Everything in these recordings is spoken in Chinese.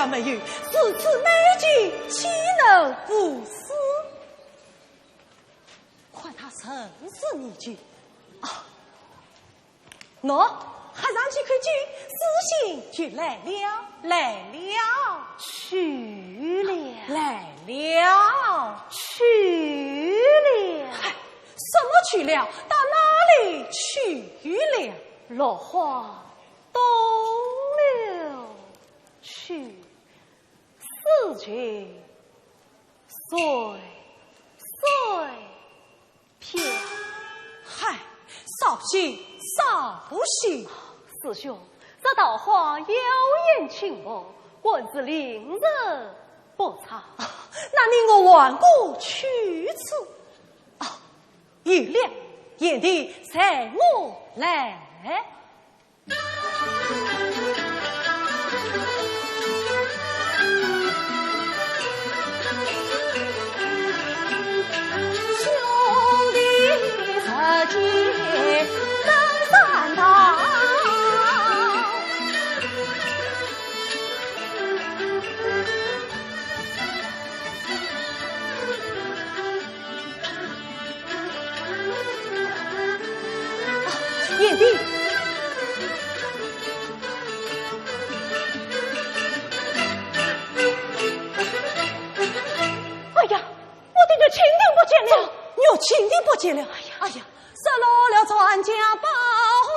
美玉，如此美景，岂能不死？快他生死你去啊！喏，还上去看剧，事情就来了，来了，去了，来了，去了。嗨，什么去了？到哪里去了？落花东流去。四君随飘，嗨，少许少许，师兄，这桃花妖艳倾国，棍子令人不差。那你我顽固去此啊！有了，眼帝随我来。眼帝，哎呀，我的这青丁不见了！你有青丁不见了！哎呀，失落了专家宝，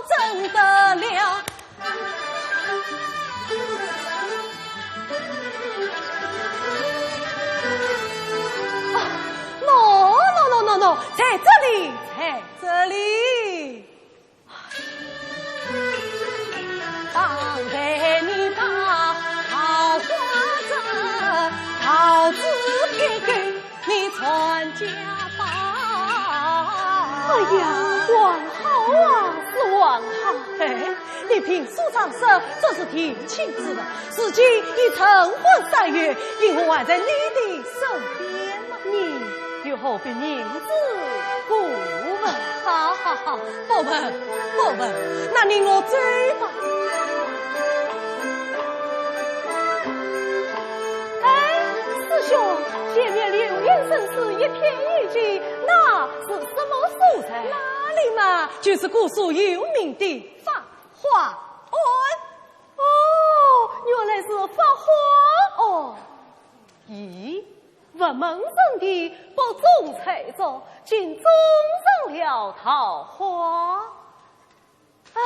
真得了！喏，在这里，在这里。当给你把桃花针，桃子配给你传家宝。哎呀，王好啊，是王好！嘿，你凭书上说这是提亲之人，如今已成婚3月，因何还在你的身边吗？你又何必明知故问？好，不问，那你我追吧。师兄，前面流言生事一篇一句，那是什么素材？哪里嘛，就是古书有名的法华庵。哦，原来是法华庵。咦，闻门生的不中才作，竟中上了桃花。唉，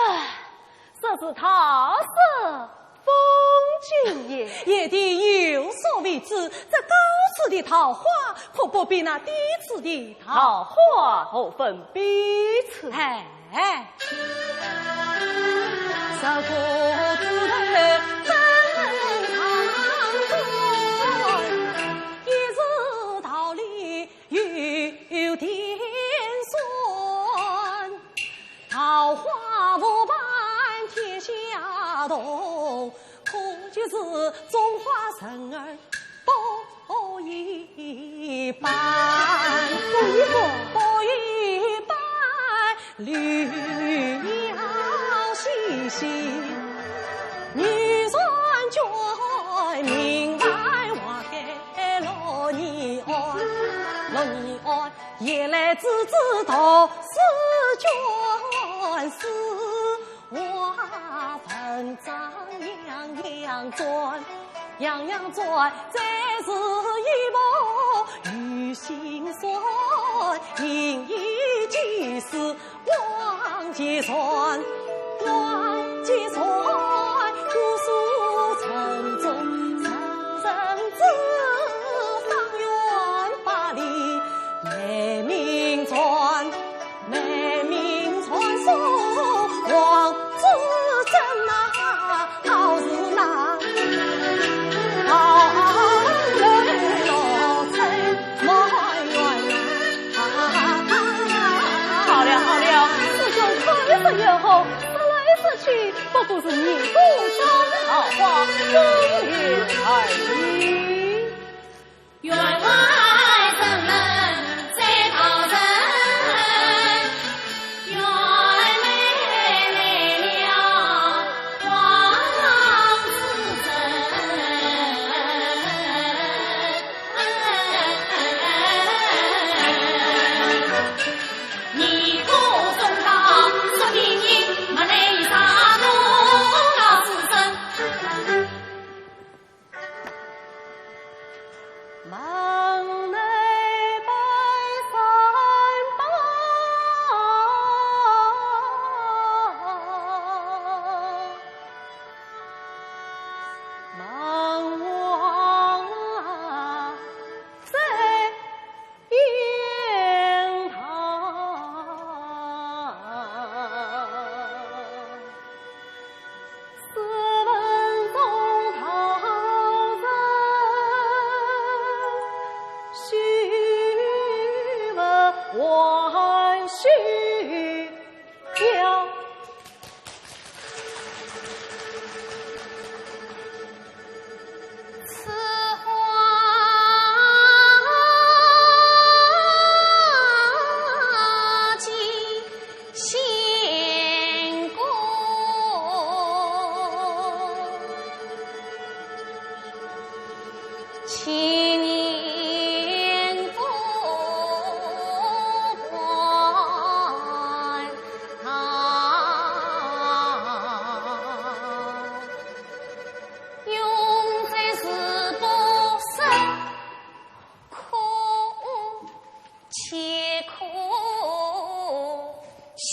这是他是风景也。也得有所为之，这高处的桃花可不比那低处的桃花何分彼此？哎，这个子头真长短，一日道理有点酸。桃花无伴天下动，可就是中华人儿不一般，不一般，绿要细细，女传卷，明白话给老年安，夜来只知道诗卷诗，话文章样样转，再是一幕与心酸，引一句诗忘记算，故事沉重，人知方圆百里，美名传说，王之真啊，好是那。喜，不过是你不中桃花，风月而已。员外怎能再讨人？员妹来了，王子你可中桃，说给你没来啥路老子身。忙内拜三宝，忙往在雁堂，斯文中讨人。须问还须教，此花尽仙宫，千年不还唐，永在是不生，可且可笑。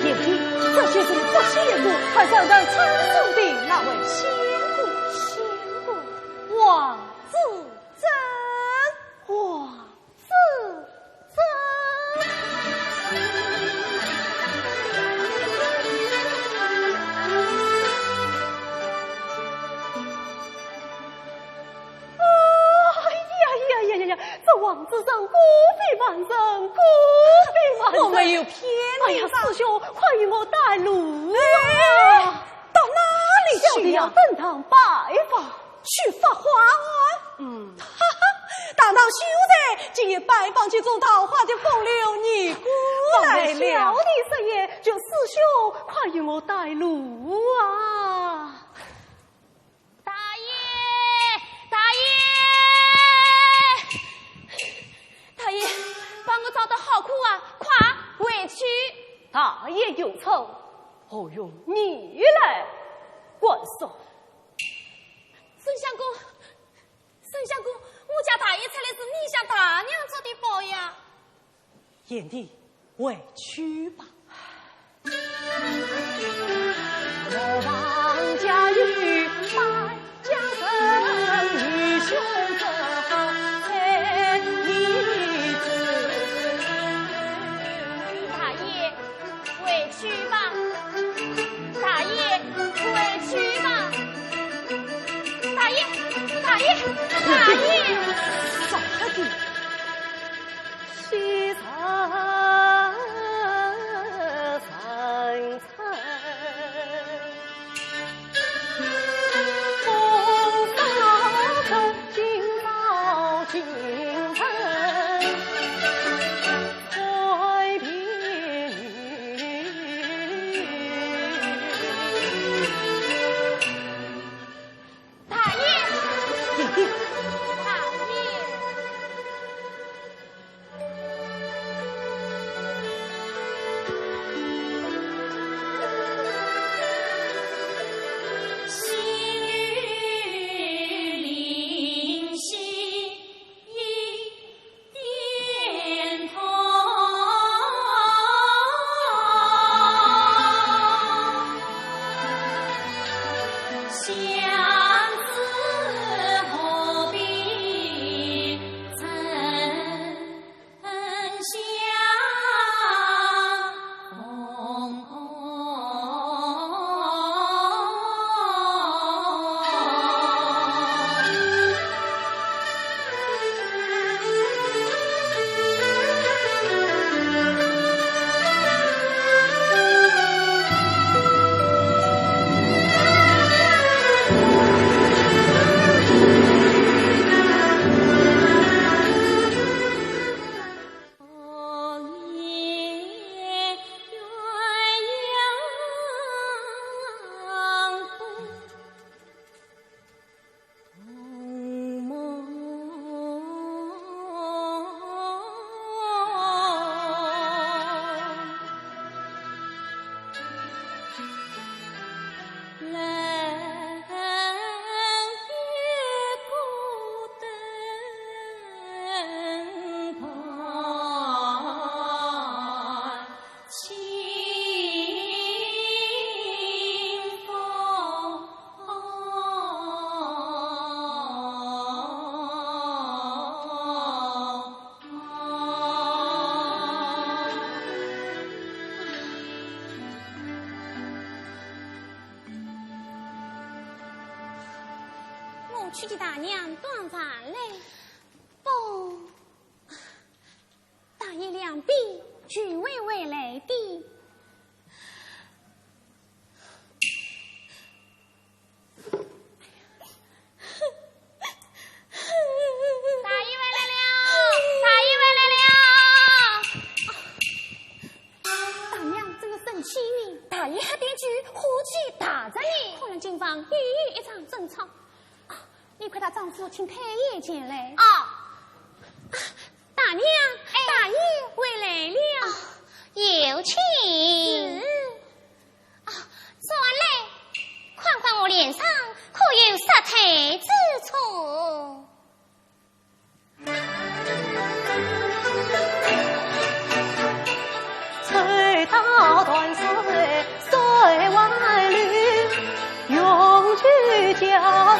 念听这些是不仙姑，还上当称颂的那位仙姑，仙姑王子珍，王子珍。这王子珍孤非万人，孤非万人。我没有骗哎呀，你吧？师兄，快与我带路啊！到哪里小弟去呀？要登堂拜访。去发花啊！哈哈，当堂秀才今日拜访去种桃花的风流尼姑来小了。弟失言，就师兄快与我带路啊！大爷，大爷，大爷，帮我找到好苦啊！快回去！大爷有仇，何用你来管束？沈相公，沈相公，我家大爷才来是你向大娘做的保呀！贤弟，回去吧。我王家玉败家生，女兄则好才女子。大爷，回去吧！大爷，回去吧！大爷，大爷，大爷！咋的？西山三层，风扫尘，今扫京城，怀别女。大爷，贤弟，大爷。去给大娘端饭来。不，大爷两臂俱微微来的。大爷还编剧火气打着你，可能警方又有一场争吵。你快把丈夫请太爷前来。大娘，大爷回来了。有请。转来，看看我脸上可有失态之处？吹刀断水，水万缕，用去家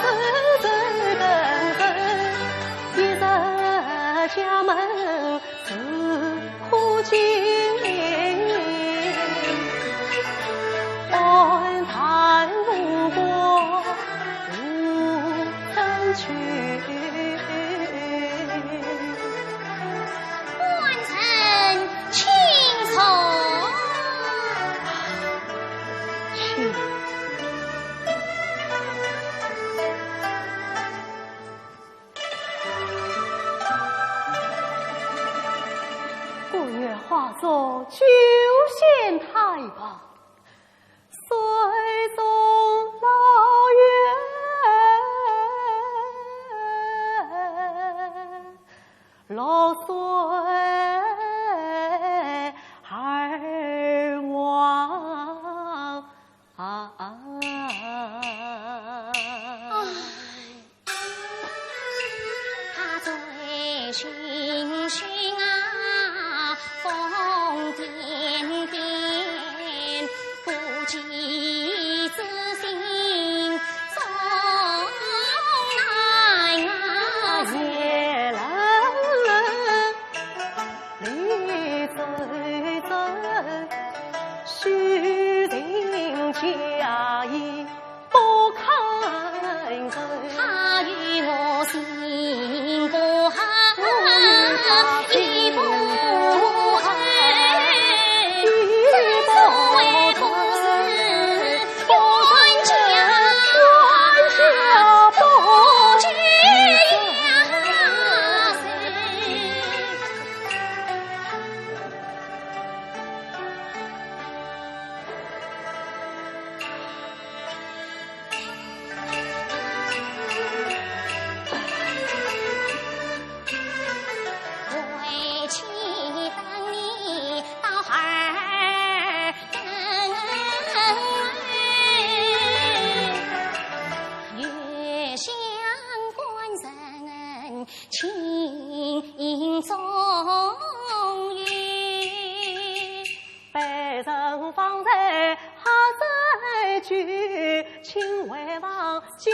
人最根深，一日家门自苦尽，恩谈无果无人去。官臣请从。滚月化作九仙太保，随踪老远，落水而亡。他醉醺醺啊，疯癫癫，不计自心，总难啊！夜冷离醉醉，须定家意不堪人。他与我心不合，意不合，所谓不是冤家不聚呀为妻等你到耳根，月相关人情重于。被人放在哈在居，请为王今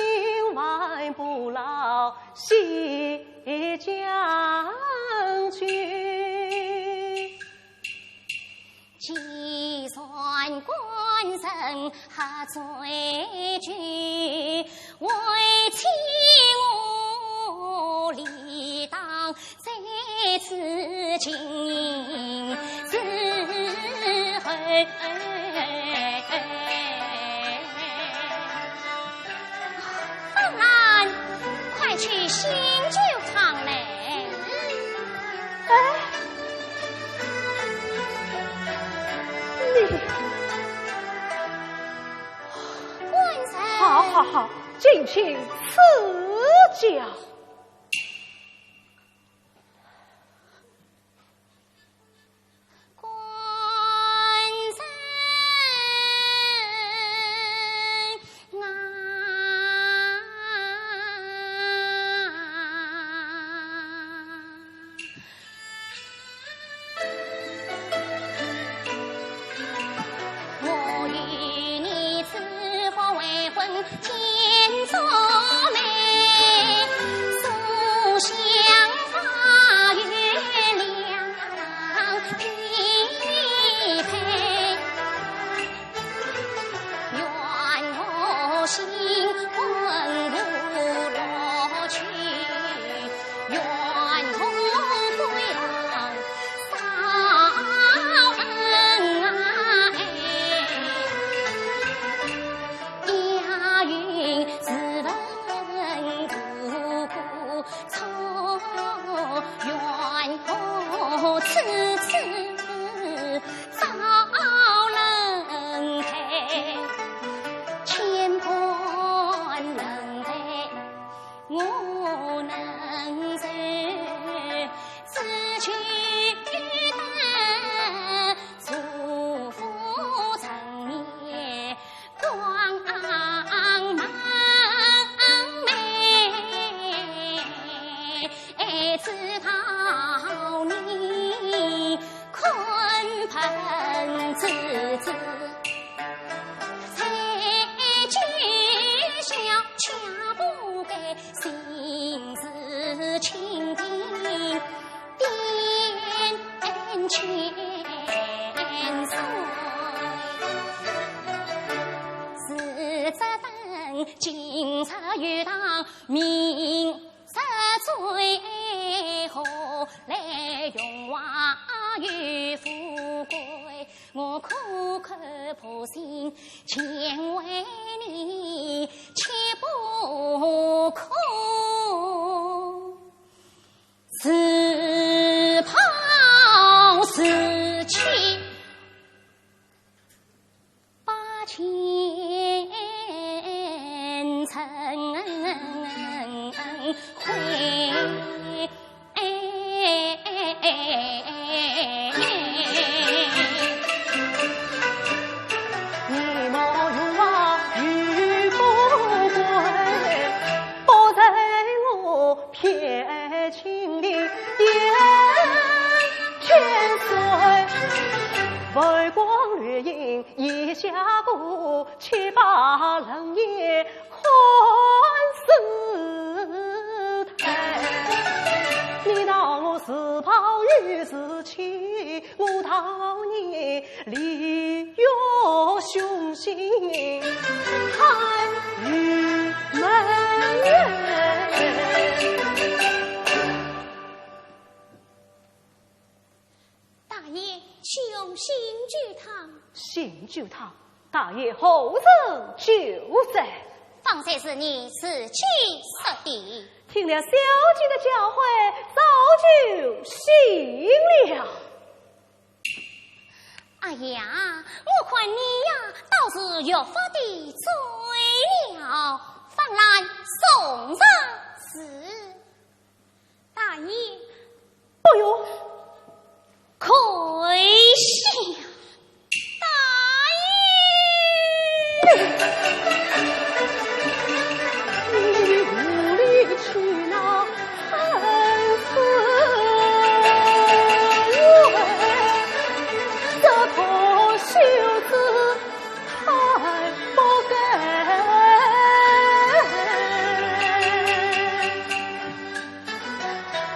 晚不劳谢将军。计算官人何罪居，为妻我理当在此经营自恨。方兰，快去醒酒场来。好，敬请赐教。天作美，知道你困盆子子，才见小恰不给心思清定点千岁，是只等今日遇当明日最后来荣华与富贵，我苦口婆心请为你切不可，自抛自弃八千层灰。你莫用啊与不归，不在我撇清的眼千岁，微光掠影一下过七八冷夜宽似台，你当我自抛与自弃，我当你利用凶心害愚门人。大爷，凶心聚堂，信就他，大爷后生就在。方才是你死去说的。听了小姐的教诲，早就信了。哎呀，我看你呀，倒是越发的醉了，方来送上死。大爷，不用，亏笑大爷。你无理取闹三次位，这破袖子太不该。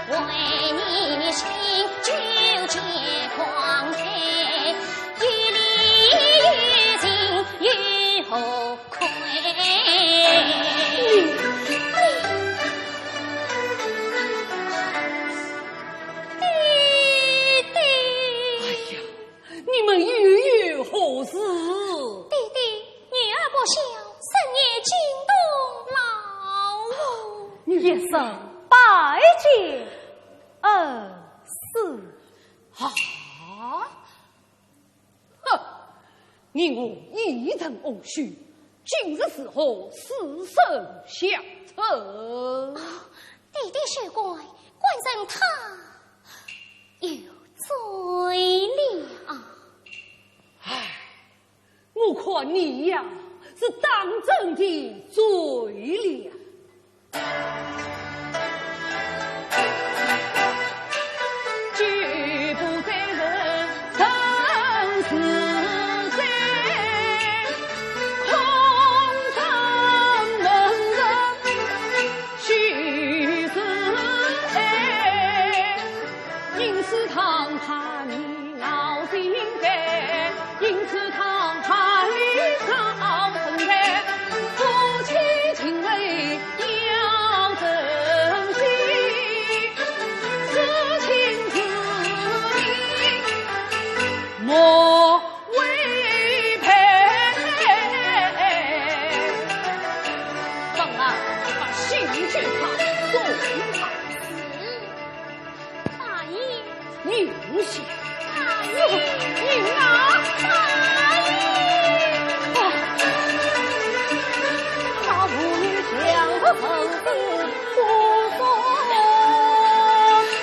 为你心纠结狂态，于理于情于后愧。你们郁郁何事？弟弟，女儿不孝，深夜惊动老母。一生拜见恩师。啊！哼！你我一人偶许，今日时候死生相称。弟弟是怪，关人他有罪了。唉，我看你呀，是当真的罪了。举不在人，生死在，空山门人须自爱，因此堂怕你老心烦，因此堂怕你少成才，夫妻情为要珍惜，知情知理莫违背。放啊，把信去他送他。大爷，宁夏，大爷，你拿大爷。他妇女将个生死不说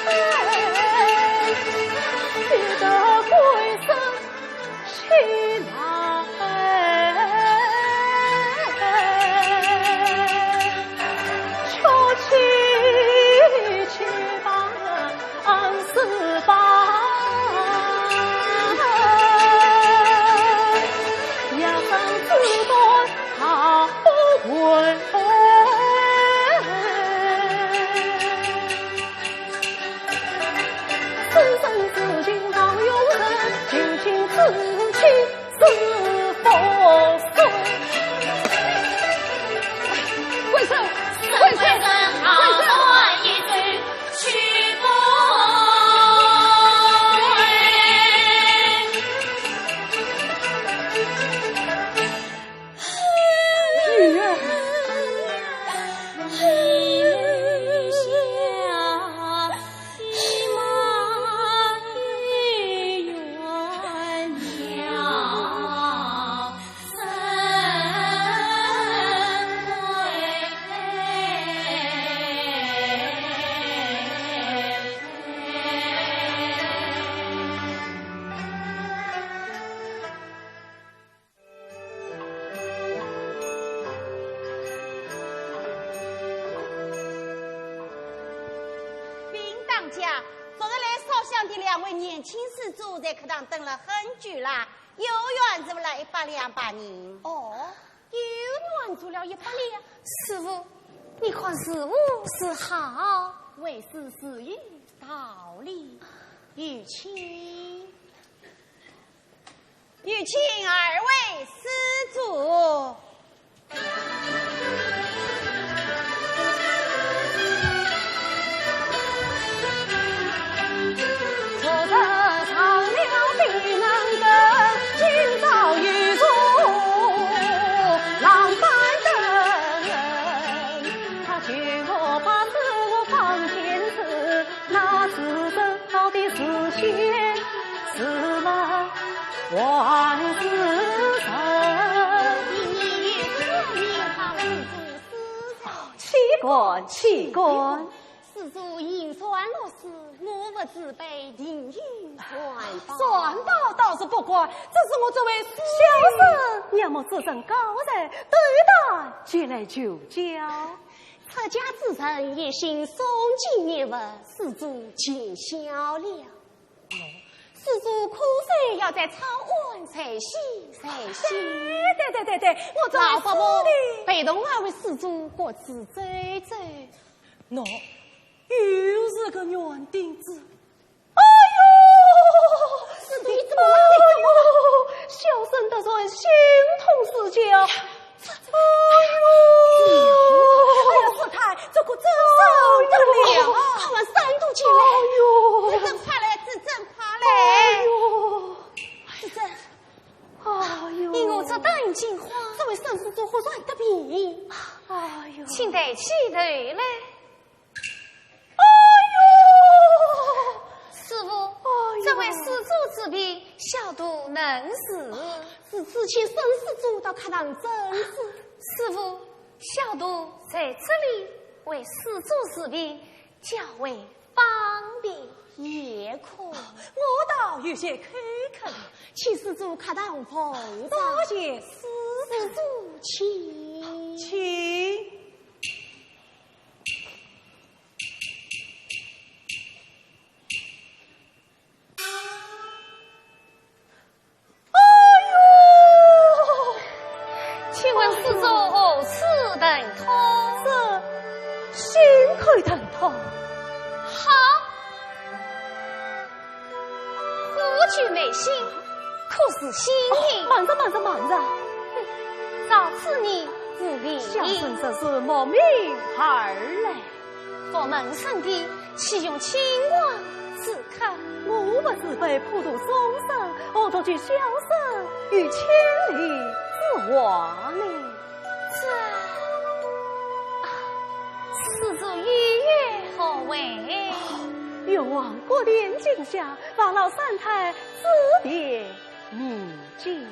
开，记得归身起来，求妻去吧。娘家，昨日来烧香的2位年轻施主在客堂等了很久啦，有缘子来100人。哦，有缘做了100两。师傅，你看是无是好？为师是有道理。有请2位施主。万事成，气官，施主银算落实，我不自备定银算报倒是不管，这是我作为小生，要么自身高人对待，前来就教。出家之人一心诵经念佛，施主尽孝了。施主可是要在草案才行才行。对，我作为老伯伯师陪同2位施主各自走走。喏，又是个软钉子。哎呦，施主你怎么了？小生得罪心痛世家。哎呀，师太，这个真受得了啊！看我3度进来。哎呦，自正快来，自正快来。哎呦，自正，哎呦，你我这等进花，这位圣施主何算得病？哎呦，请得起头来。哎呦，师傅，这位施主之病，小徒能死。是之前圣施主到客堂诊治。师傅，小徒在这里为施主治病，较为方便，也可。我倒有些口渴，请施主客堂奉上。多谢施主，请。请。请问施主何此等痛？这心口疼痛。好，何惧美心，可是心病。慢着。早此你自病，小生这是莫名而来。做门生的，岂用清光自看？我不是被普渡松生，我都去小生与千里之外呢。施主愉悦何为？愿王国殿镜下，法老三太指点迷津。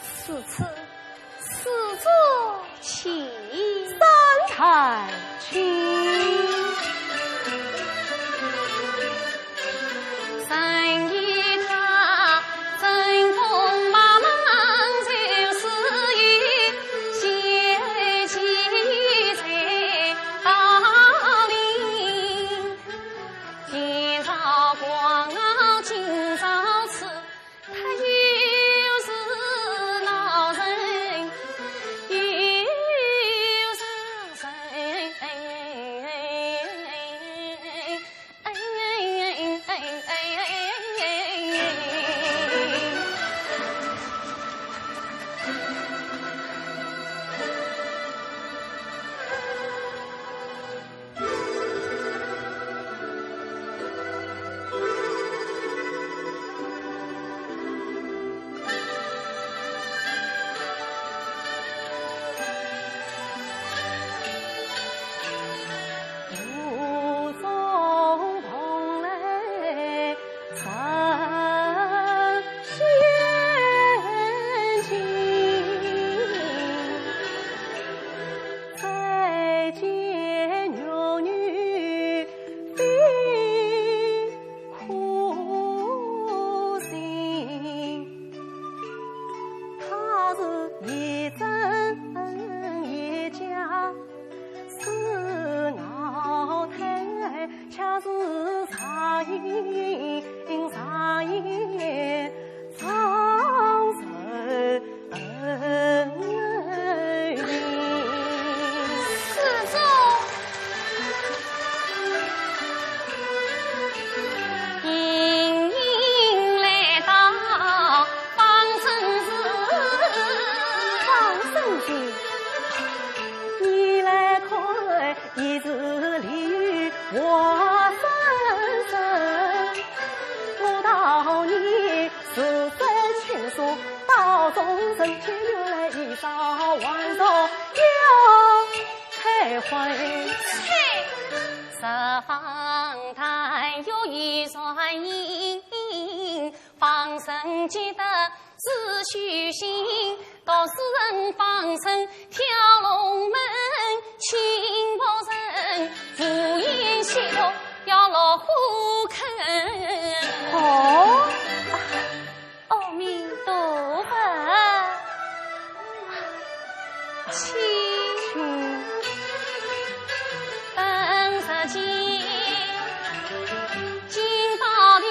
此次施主请。三太请。三姨她真风茫茫就是一些奇才到临，今朝光今朝吃，他又是恼人又伤神。生天又来一早晚上要开会。十方台有一船银，放生积德只须行。到世人放生跳龙门，请保人福音喜乐要落虎坑。阿弥陀佛，请本世间尽到底，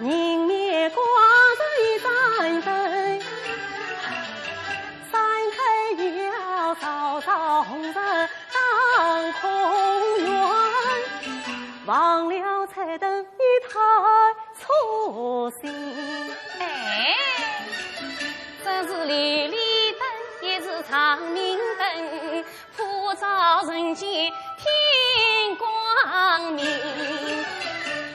人面挂着一盏灯，三太要早早红日当空圆，忘了彩灯一台粗心。这是离离灯，也是长明灯，普照人间天光明。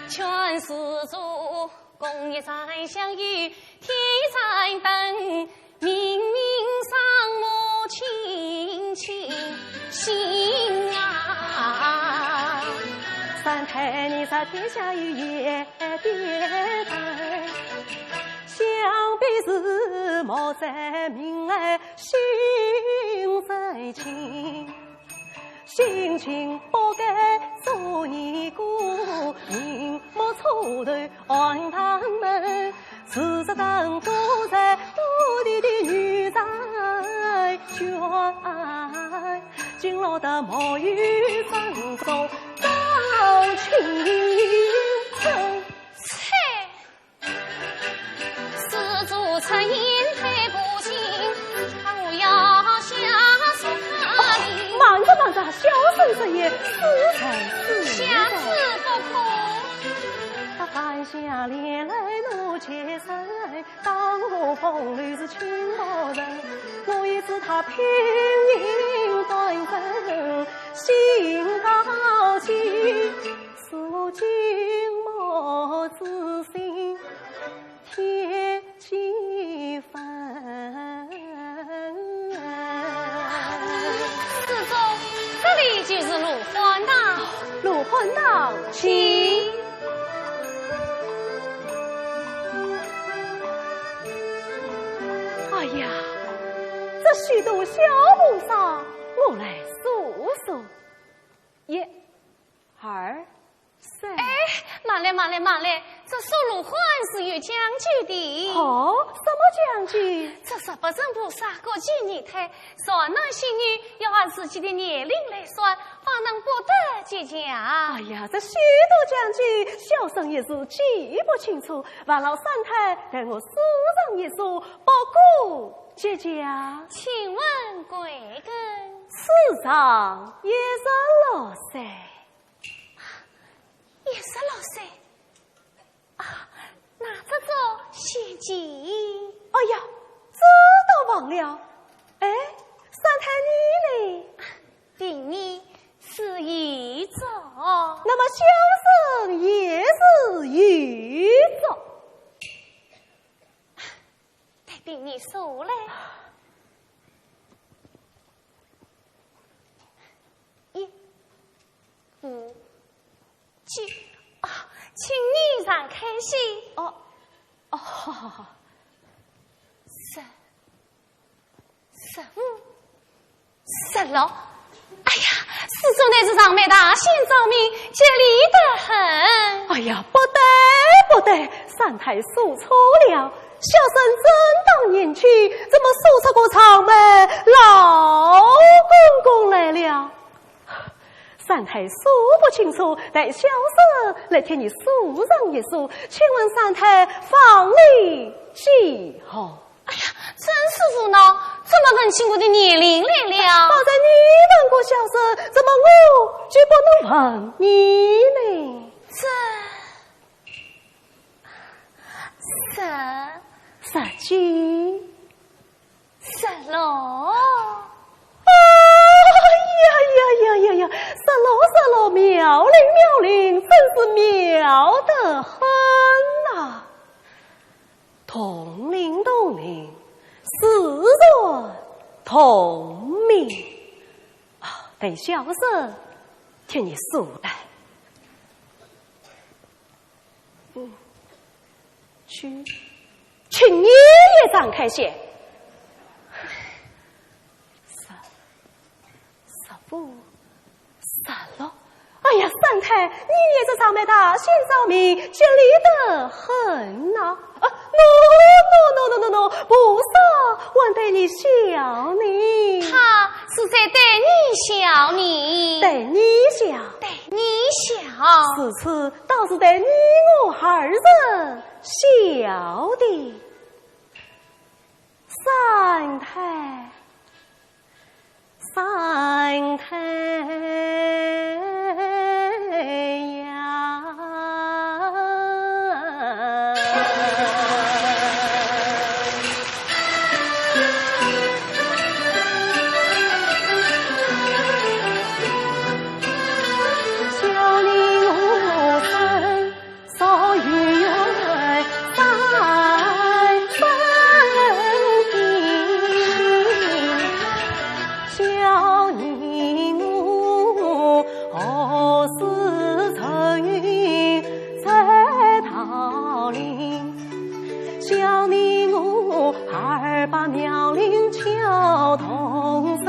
全世族共一盏相遇，天盏灯，明明上母亲亲心啊！三太你在天下一夜点灯，想必是莫在明儿心在情，心情不该做尼姑，明莫错头按他们，事实上都在我的女在圈，今落得莫与争走张青春。施主陈言太不敬，我要下手他里。慢着，小声这也是才是下次不可。他犯下连来怒切身，当我风流是轻薄人，我也知他品行端正，心高气，是我静默之心贴几分。师祖，这里就是芦花道。芦花道，请。哎呀，这许多小菩萨，我来数数。一、二、三。慢来，这说芦花是有讲究的。哦，什么讲究？这十八尊菩萨各具年态，少男性女要按自己的年龄来算，方能博得结讲。哎呀，这许多讲究，小生也是记不清楚。万老三太待我书上一说，不顾结讲。请问贵根？世上也是老三。也是老三啊，那这座陷阱？哎呀，这都忘了。哎，三太你呢？弟你是一种，那么小生也是一种。待弟你数来。1、5、7啊，请你让开心。哦，好好好。10、15、16。哎呀，师祖乃是上面大仙照明，吉利得很。哎呀，不得，三太说错了。小生真当年去，怎么说出个场门？老公公来了。三太说不清楚，待小生来替你诉上一诉。请问三太放你几号？哎呀，真是无恼，怎么问起我的年龄来了？好在你问过小生，怎么我就不能问你呢？17、16。哎呀，16妙龄，真是妙得很呐！聪明对小生替你素待。请爷爷上开些。师父，散了。哎呀，三太，你也是长辈大，先照明，吉利得很呐。no， 不是，我对你笑你。他是在对你笑你，对你笑，对你笑。此次倒是对你我二人笑的。三太，三太呀！小你无声，少于远，三小你我何时曾在桃林？小你我二把苗岭桥同生，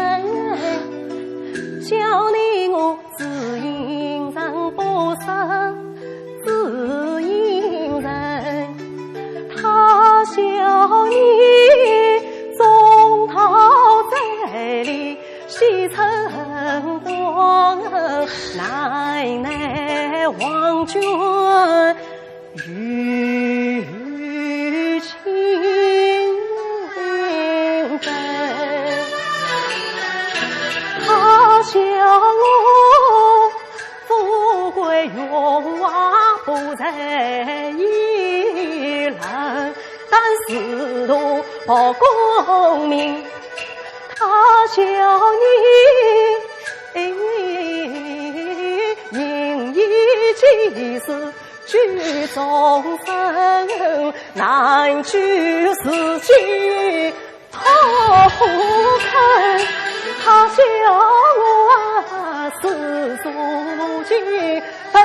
小你我只因人不识，只因人他笑你中讨在里。西城光，奶奶王娟与情分，他笑我富贵荣华不在一人，但仕途不功名。他笑你因一己事居终身，难居自己他不肯。他笑我是足迹百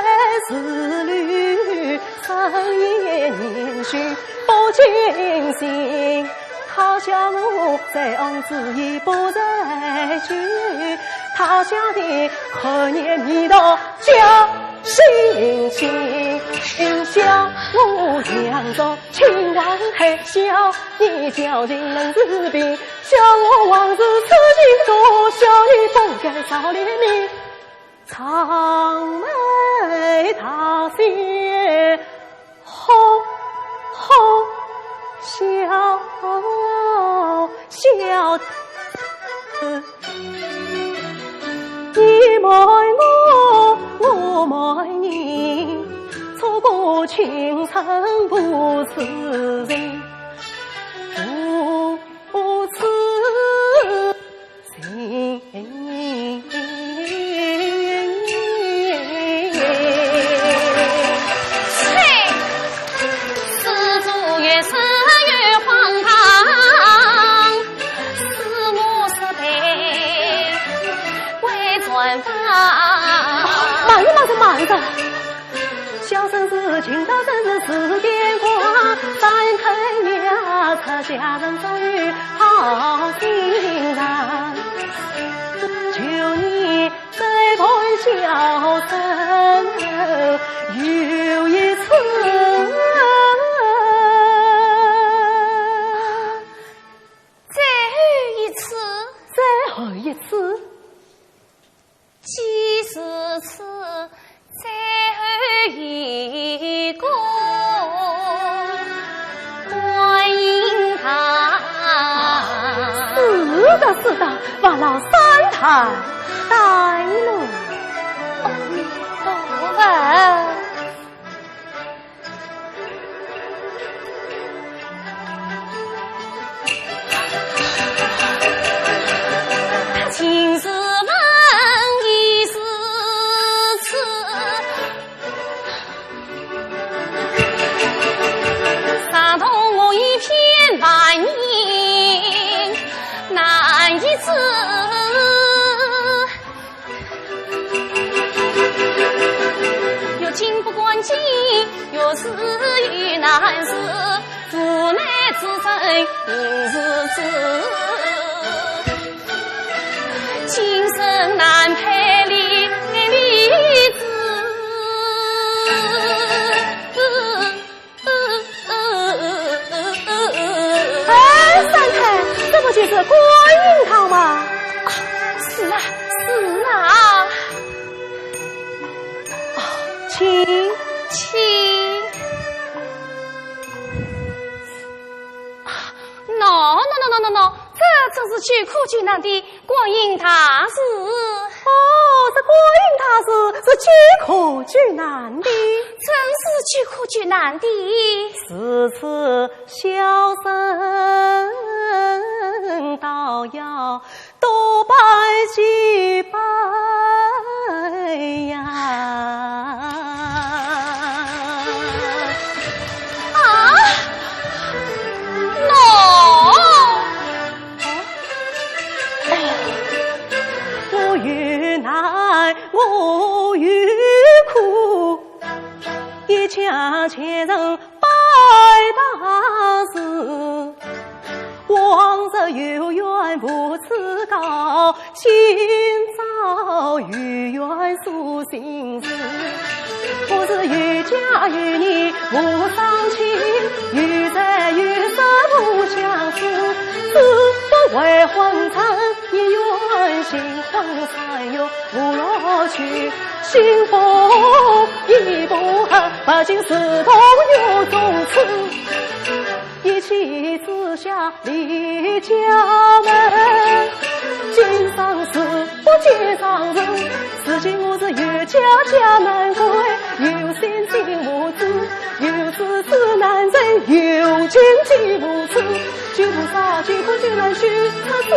事侣，深夜念寻不尽心。他笑我在昂子已不再聚，他笑的可怜你的家心情，笑我扬州亲王还笑你究竟能治病，笑我往日痴情多，笑你不该少怜悯，长眉大写吼吼笑笑你爱我，我爱你，错过情深不是人，不是情。慢着，小生是情到真是是电话，三太娘他家人遭遇好心人，求你再陪小生有一次，最后一次，即是此最后一个观音堂。是的，望老三太带路。阿弥陀佛。今日问已是此，杀痛我一片万年，难以子，又经不关境，又是遇难事，父难之身应是子，今生难配离子。这不就是观音堂吗？是啊，是啊。请。no， 这正是巨苦巨难的观音大事。这观音大事是巨苦巨难的，真是巨苦巨难的。此次小僧倒要多拜几拜呀！我欲苦，一腔前人拜大师，往日有缘无此高，今朝有缘诉心事。我是有家有孽无丧亲，有财有色不相思，此不为昏沉，一愿新婚三有无乐趣，幸福亦不恨，不仅是同有种子，一气之下离家门，今生事不见上人，如今我是有家难归，有心心无知，有事事难成，有情既无知，救菩萨救苦救难须出世。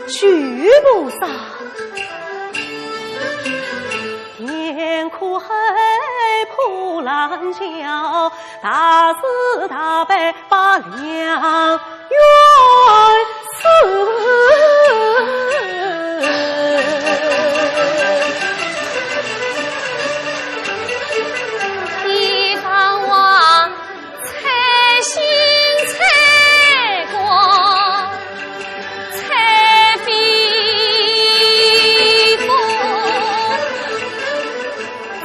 须菩萨，天苦黑破烂桥，大慈大悲把良缘赐。一方王财星财光，财飞过，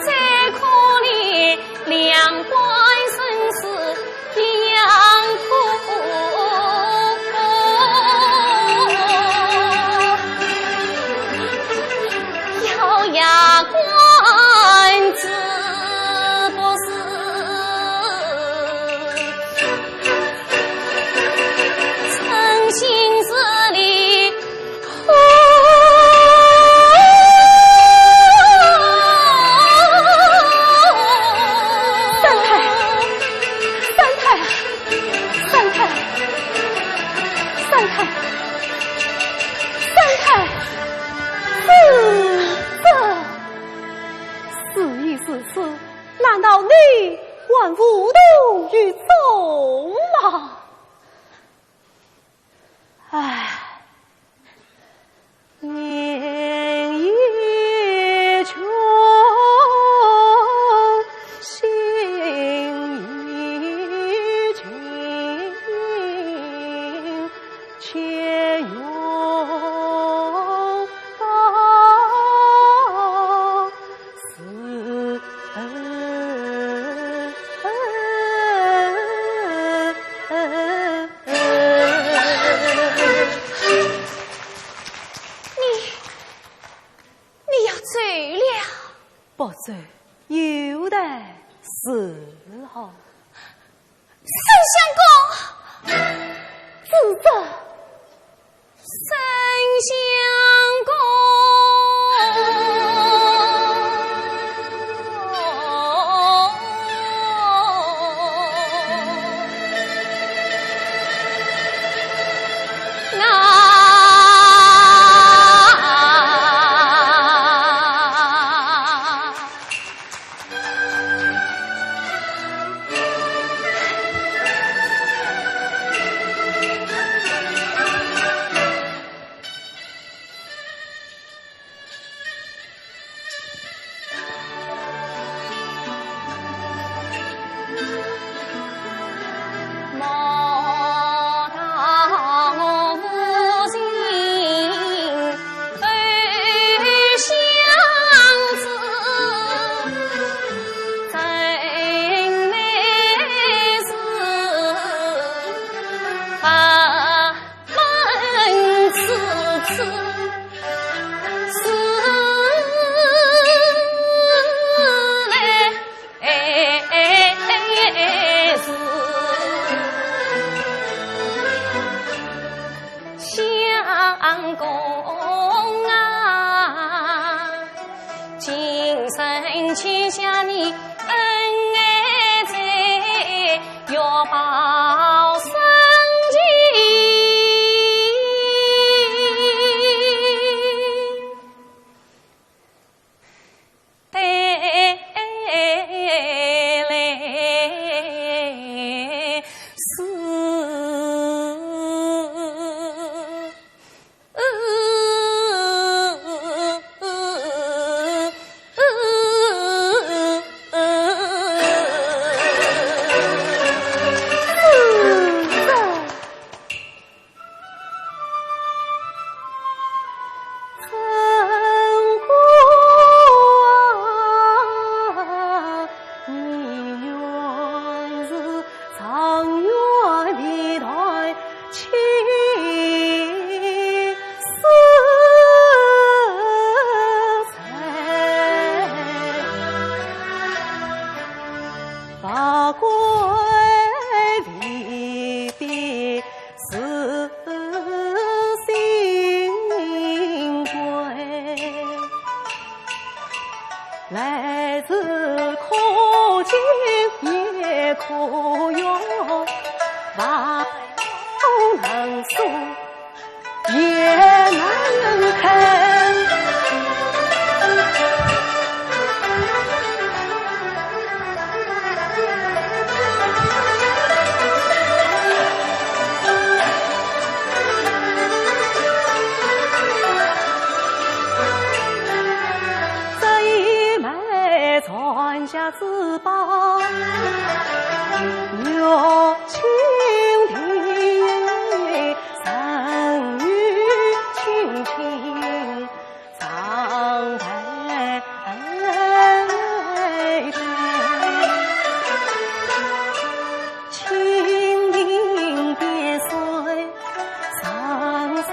再可怜两官生死两苦。咬牙关子不是诚心实力难道你还无动于衷吗？唉，年已穷，心已尽，且用不走，有的是候。沈相公，自责。沈相公，啊。欠下你恩爱在，要报深情。带来是来自可敬也可用，万能说也能看。传家之宝，有蜻蜓声语轻轻，长辈辈，清明别水声声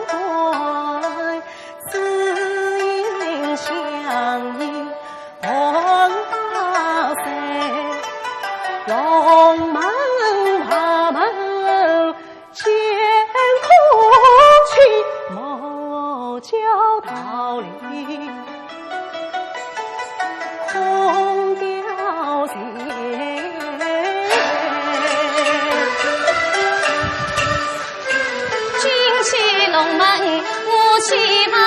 关，知音相依。龙门爬门见空气，莫教道理空凋谢。军旗龙门武器马，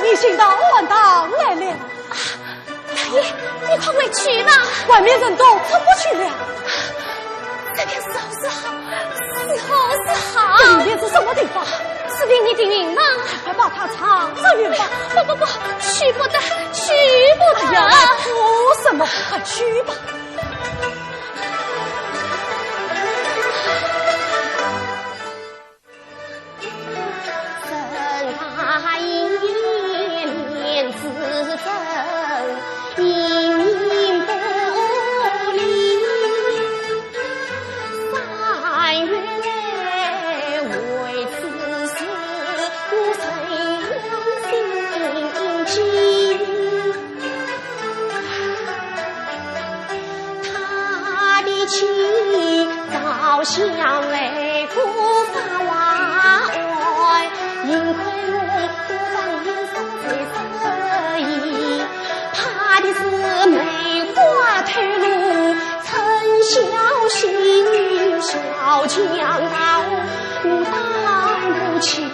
你行到万当来了，大爷，你快回去吧，外面人多，出不去了。这边是好是好，是好是好。这里面是什么地方？是领你的命吗？快把它藏上云吧。不，去不得，去不得。哎呀，哭什么？快去吧。自争因不离，3月来为此事，我谁心惊？他的妻早想为国发瓦外，因亏我多方言少最少。怕的是梅花退路陈小心，小强道我担不起。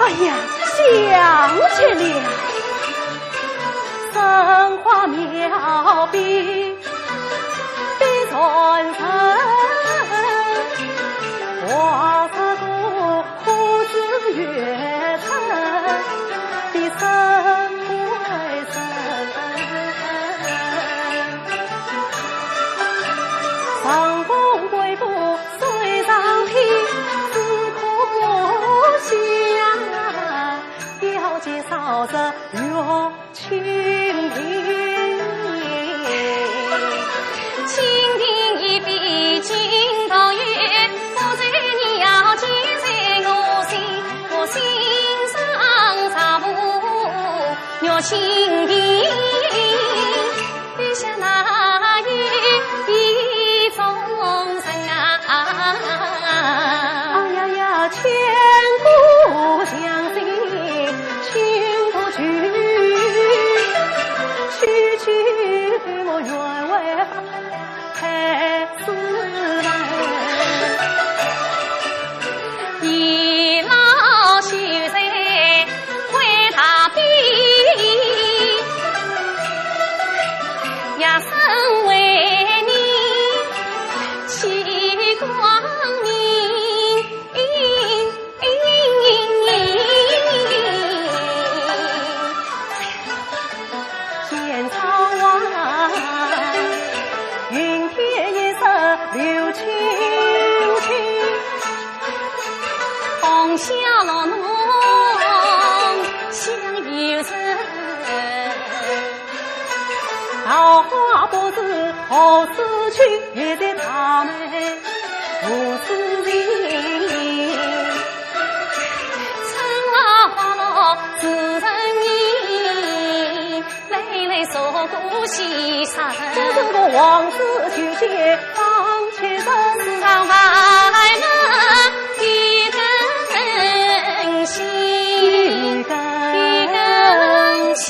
哎呀，想起了生花妙笔笔传神，画色故胡子月城的生归神，上宫贵妇随上披，自可惜啊，要介绍着月清平。清平一笔惊到月，不知你要记在我心，我心上茶壶月清平，月下那月一众生啊，哎呀呀，千古相信情不去，区区我愿为太子来。一老秀才会他比，一生为你起光明。见苍外，云天一色流清清，红霞落浓像游人，桃花不知何时去，月在他们无知情。春老花落自人意，累累受过牺牲。这是个王子求见方切身，上牌门一根心，一根情。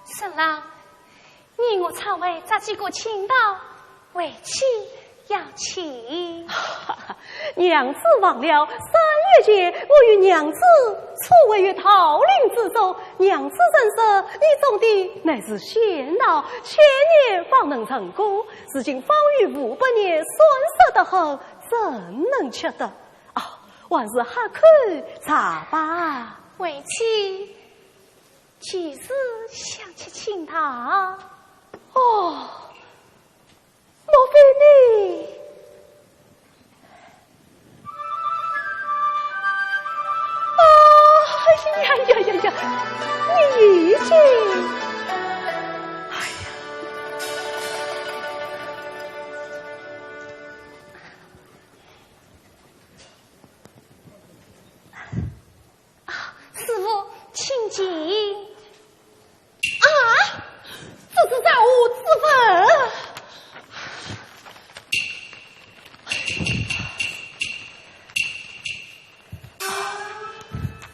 沈郎，你我常为这几个倾倒，为妻要请。娘子忘了3月节，我与娘子初位于桃林之中，娘子认识你种的乃是仙老，千年方能成功，如今方于500年，酸涩得很，怎能吃得？还是喝口茶吧。为妻几时想起请他？莫非你？呀！你已经，师父，请进。这是在我自焚。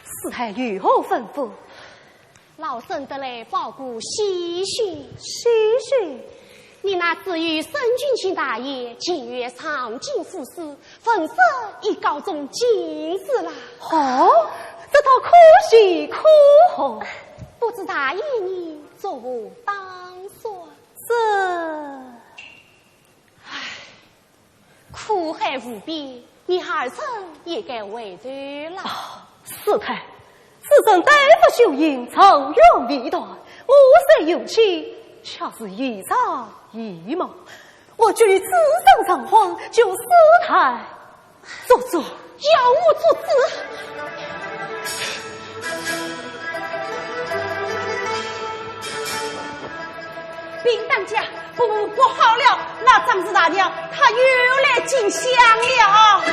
师太如何吩咐？老身得来报告喜讯。喜讯？你那至于沈君卿大爷近月上京赴司，粉色已高中进士了。这套可喜可贺。不知大爷你作何打算？苦海无边，你儿臣也该为对了。师太，此生代不修行，愁怨未断，我虽有妻，却是一场一梦。我举此生成婚，就师太做主，要我做主。禀当家，不好了，那张氏大娘她又来进香了。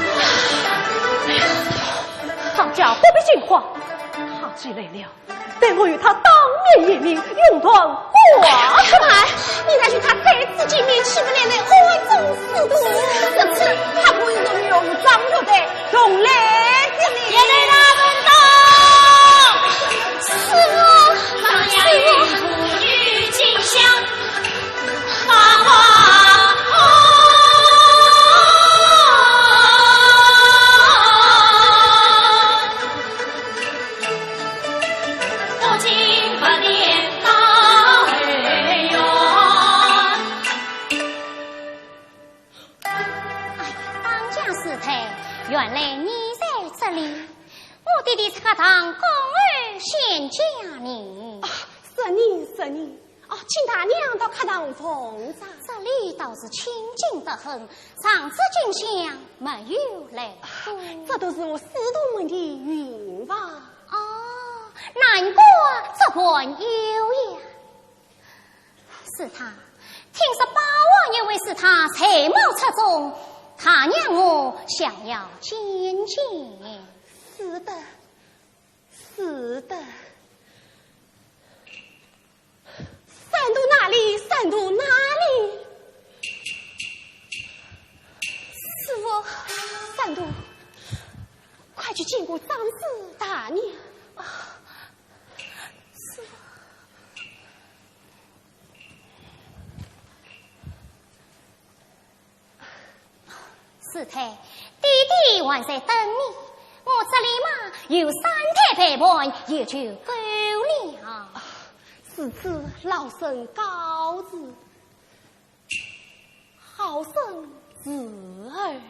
当家不必惊慌，她既来了，待我与她当面言明，永断寡什么？你那是他再次见面，岂不来恶中私毒？这次他不用用张肉的，用来这里。也来拿东刀。师傅，当家与妇女进香，花花太，原来你在这里。我弟弟课堂公儿先家你。是你。请大娘到课堂奉上。这里倒是清静得很，上次进香没有来过。这都是我师徒们的愿望。难过这还有呀。是他，听说八王爷为是他才貌出众，他娘我想要见见。是的。散度哪里？师傅，散度，快去见过张氏大娘。师傅。师太，弟弟还在等你，我这里嘛有三太陪伴，也就够了。此次老身告辞，好生子儿。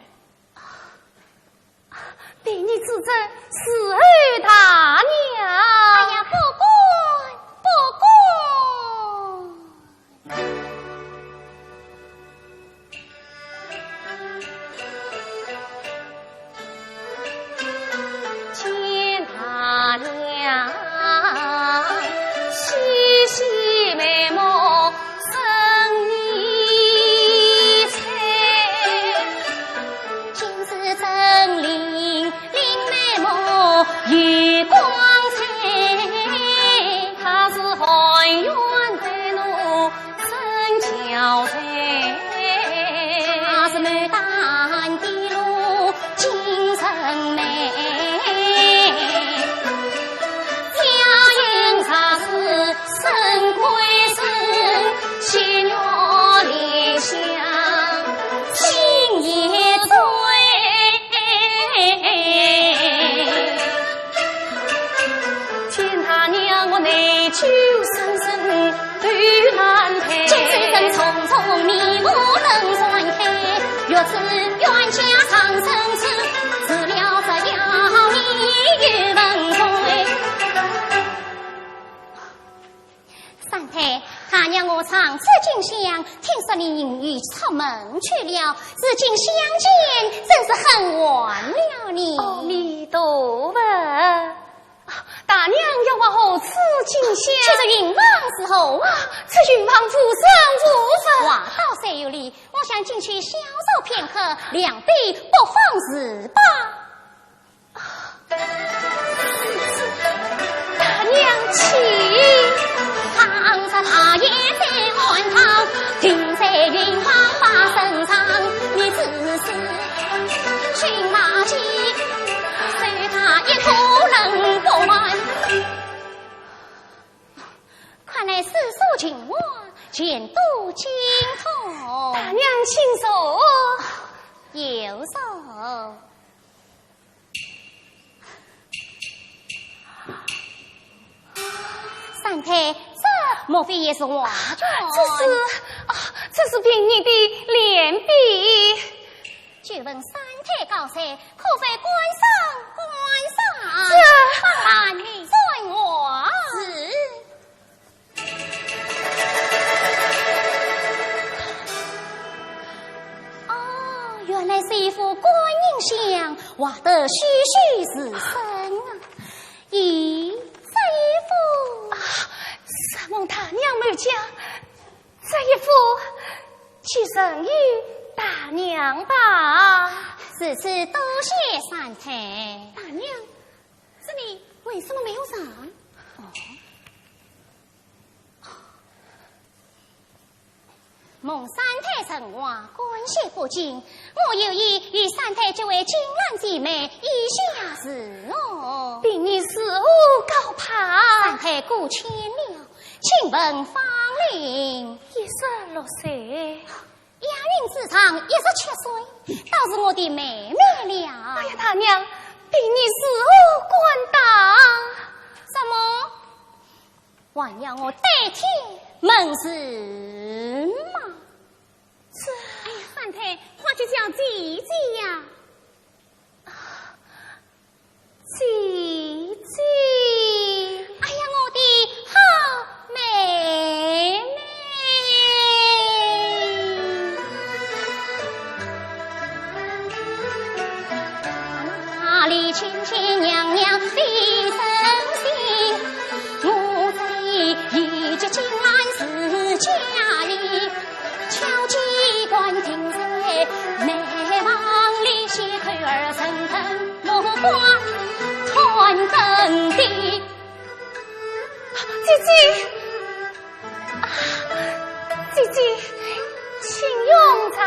对你指责是儿大娘。哎呀，不管。见大娘。月光彩，他是寒冤在怒生憔悴，他是牡丹的路精神美，家营茶事生归生，喜乐理想心也醉。内疚深深对难陪，今世人匆匆迷雾灯转开，若知冤家长生死，辞了这要你与门归。三太，他娘我上次进香，听说你因于出门去了，至今相见，真是很晚了你。阿弥陀佛。大娘要我何次进香？去这云房时候啊，这云房无声无分。话到虽有理，我想进去消受片刻，两地不妨事吧。大娘请。倘若大爷在岸旁，停在云房把身上，你只是寻马骑，随他一头冷不完。看来世俗情话，前度精通。大娘请手。右手。三太，这莫非也是画卷？这是凭你的脸笔。据闻三太高才，可非官上？这把你算我是。原来是一幅观音像，画得栩栩如生啊！咦，这一幅山蒙大娘母家，这一幅寄生于大娘吧。此次多谢三太。大娘，这里为什么没有上？蒙三太神话，关系不近，我有意与三太结为金兰姐妹，以下是我。比你似乎高攀。三太过谦了，请问芳龄？16岁。押韵之长17岁，倒是我的妹妹了。哎呀，大娘，比你似乎官大。什么？还要我代替门市吗？哎呀，三太，快去叫姐姐呀！的亲亲娘娘的身心，我在一直进来是家里，敲击关停在眉房里，斜口儿层层落花传灯的。姐姐，姐姐，请用茶。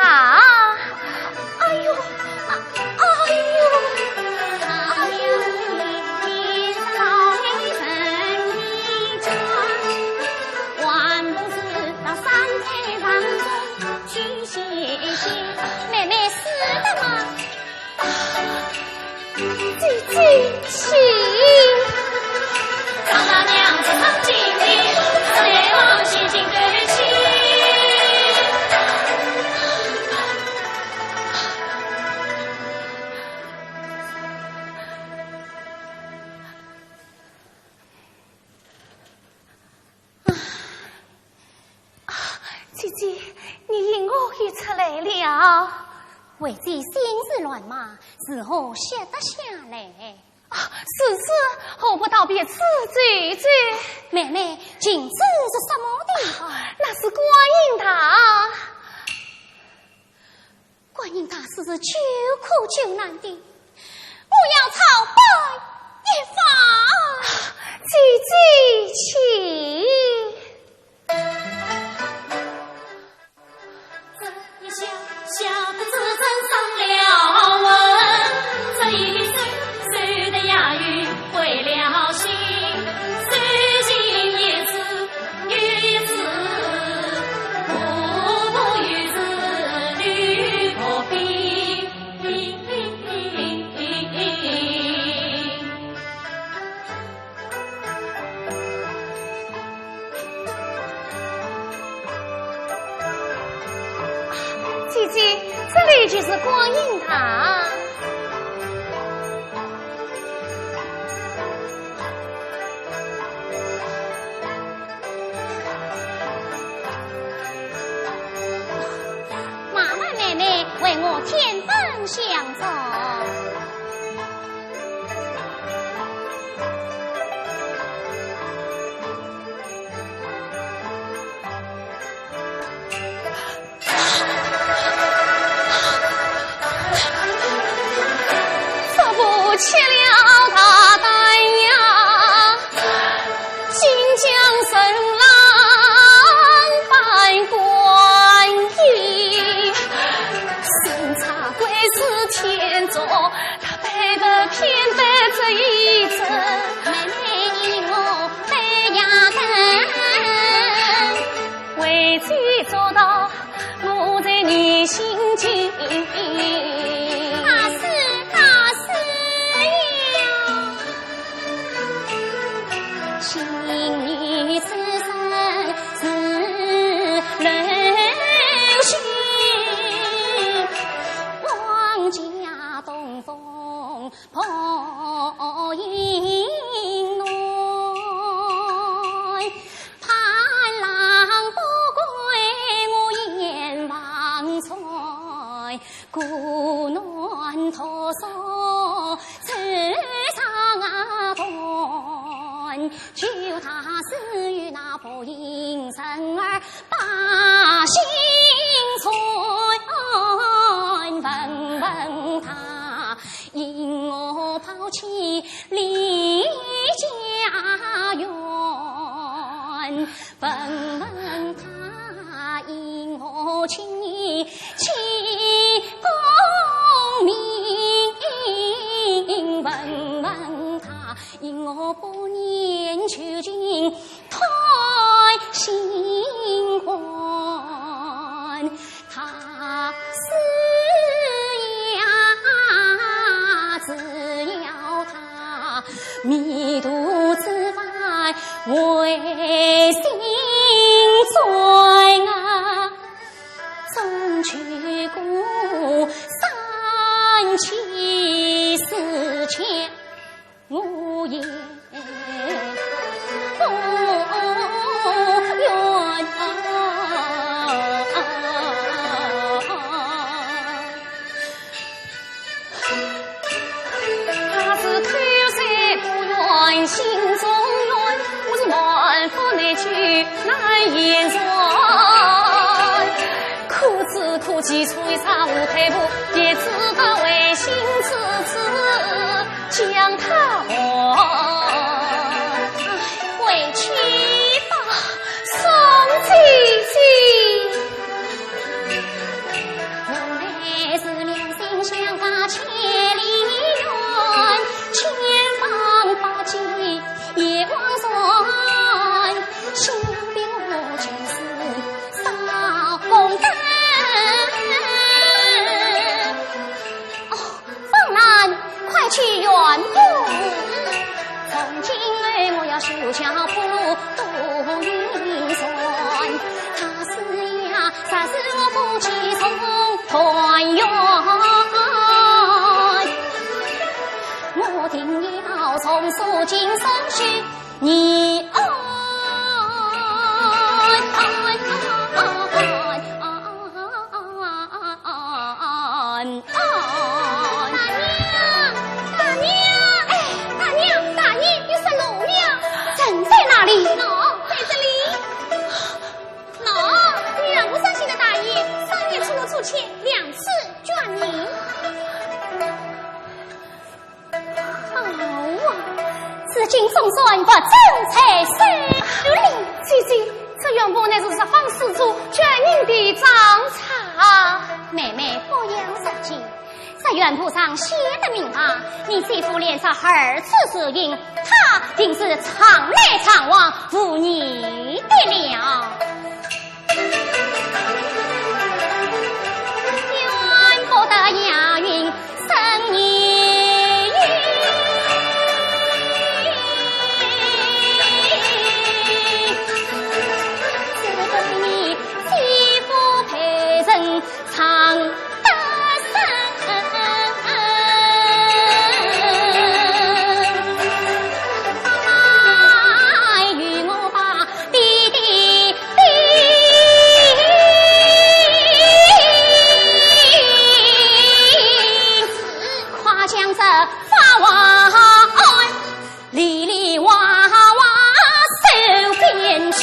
哎呦，哎呦，哎呦，你老一身衣装，还不是到山台上中去歇歇？妹妹死了吗？姐姐，请。张大娘子曾经历，谁望心心对齐。姐姐，你引我也出来了。为这心事乱麻，是何歇得下来？是，何不道别此罪罪？妹妹，今次是什么地方？那是观音塔。观音塔是救苦救难的，我要朝拜一访。姐姐，请。这一下小的自尊上了文，这一岁岁的哑语回了心，虽今也是与子不与子女何必？姐姐，这里就是观音塔。麻烦妹妹为我添灯相助。切了大胆呀，新疆神郎扮观音，审查官是天作，他背得偏背这一阵，妹妹我背呀根，为此做到我在你心境。就他是与那佛音生儿把心存，问问他因我抛弃离家园，问问他因我轻易弃功名，问问他因我不念求经太心宽。言传，苦之苦其吹沙无配布，也只得为心痴痴将他还，委屈吧，宋姐姐。相隔千里远，千方百计也望算，相比我前世少功德。哦，方兰，快去远步！从今儿我要修桥铺路，渡云山。他是呀，才是我夫妻从团圆。我定要从素净手续你爱。大娘，你是奴娘，人在哪里？在这里。你让不伤心的大爷3月出入出前2次卷你。此君送算不正才是。姐姐，这原本乃是十方施主卷您的长茶。妹妹不要杀气，这原谱上写的明啊，你这副脸上2次死因，他定是场内场外负你的了。愿不得押韵生意韵，只得你媳妇陪人唱得声，妈与我把弟弟夸奖着发娃里里哇哇手边去。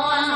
乱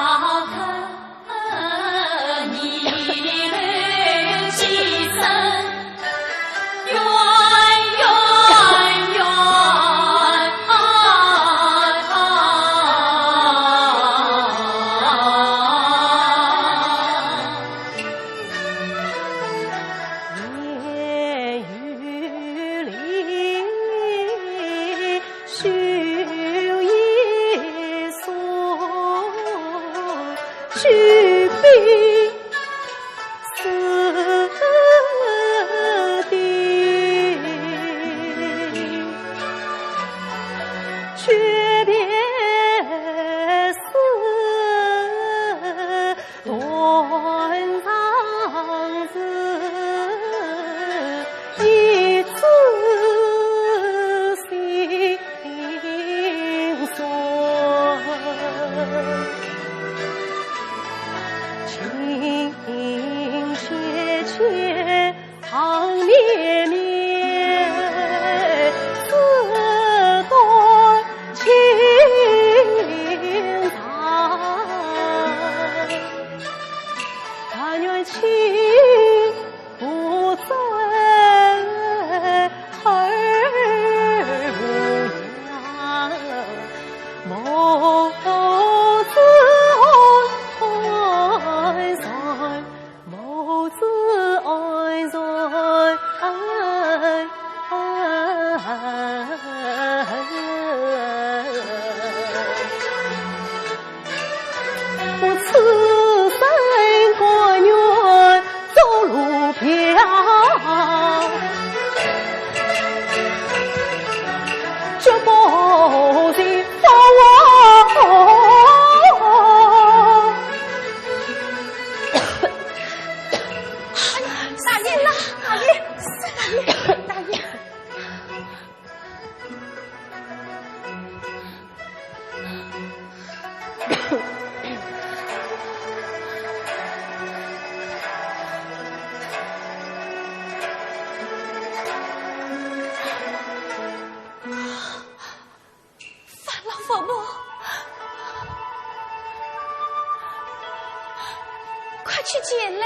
去捡嘞！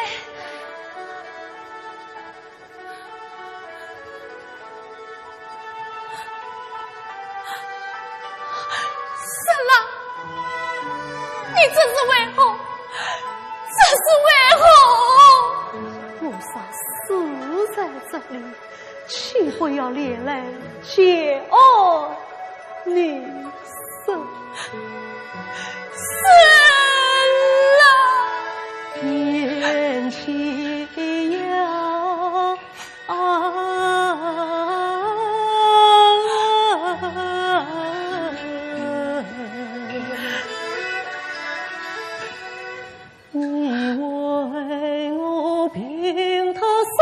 三郎，你这是为何？这是为何？我杀死在这里，岂不要连累结案你生？言起要你为我凭他所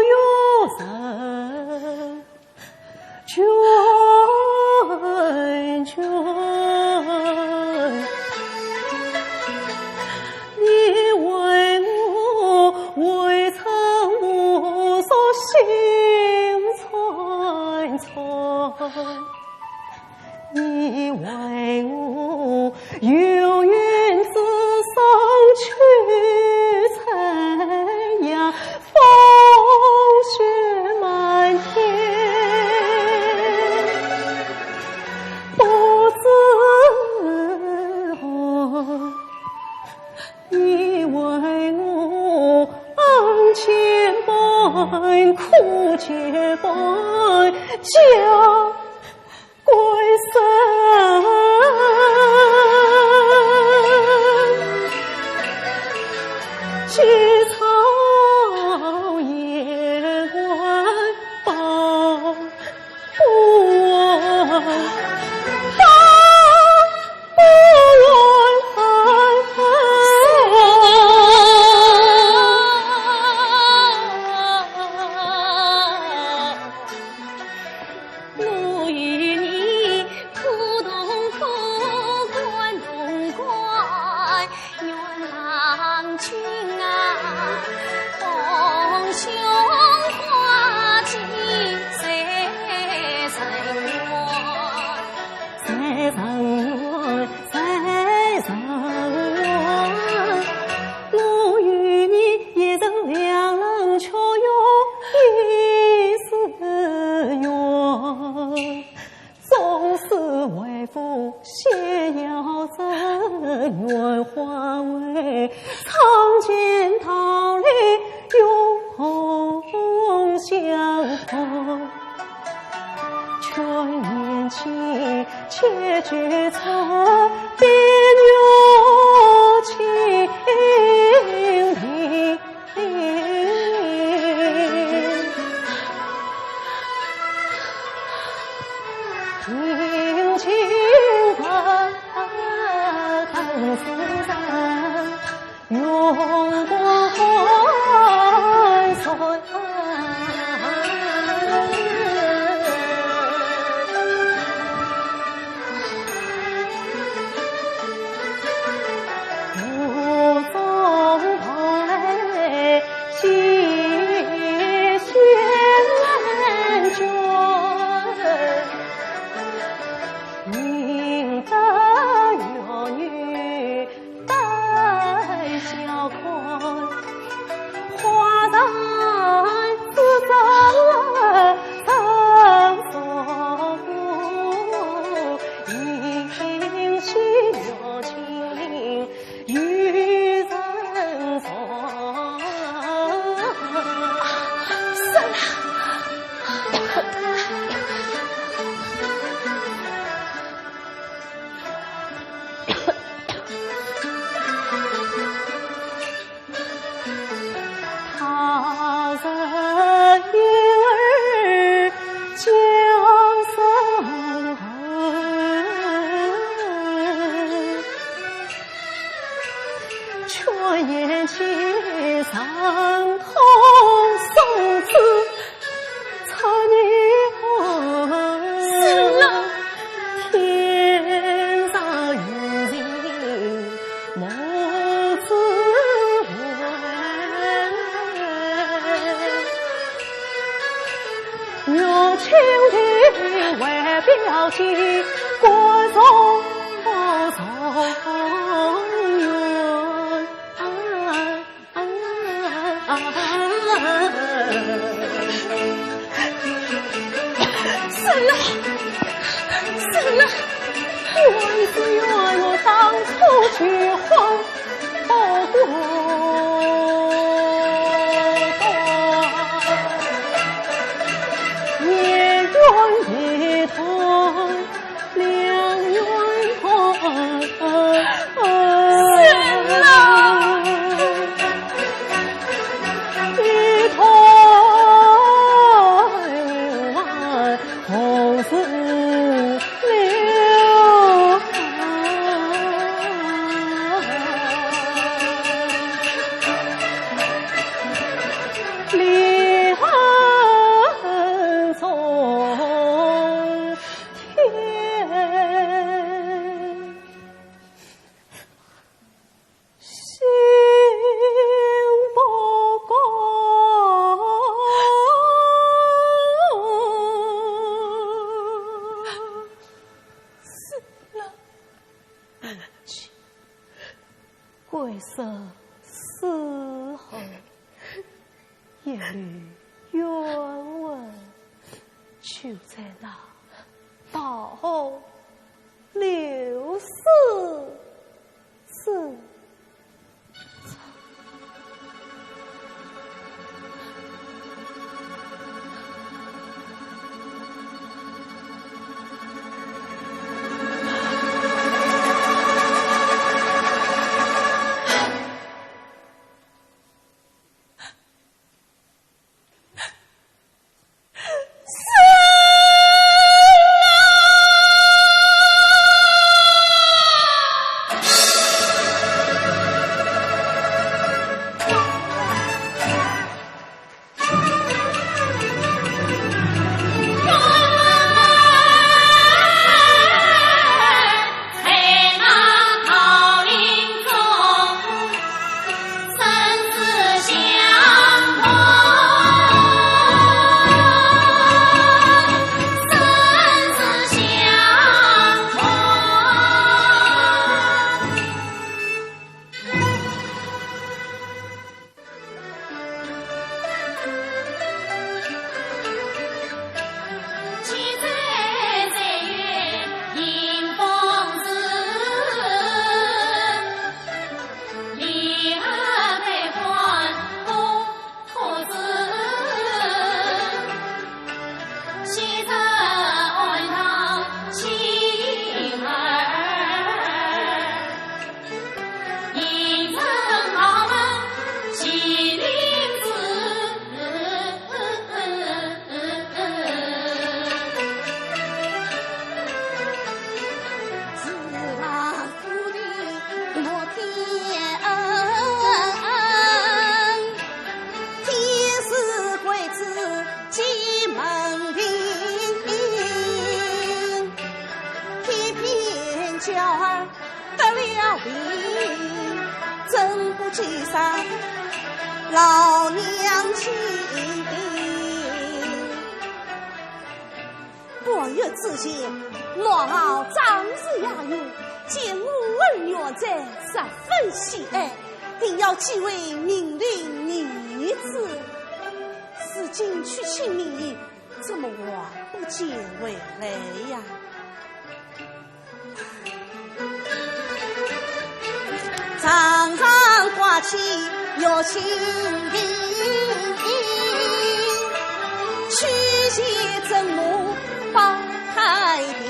有人君你为我有缘自生去残阳风雪满天不自爱你为我昂千般苦结伴家归生，起草夜晚报不愿化为苍天桃李永相逢，劝年轻且觉草边有情宁静的世上，永不换算。贵色思后，一缕冤魂就在那道流四次。娇儿得了病，真不记上老娘亲。我月之前，我熬长日雅用，见我儿女者十分喜爱，定要继位命令女子。如今娶亲名义，怎么还不见回来呀？常常挂起有情病，娶妻真母报太平。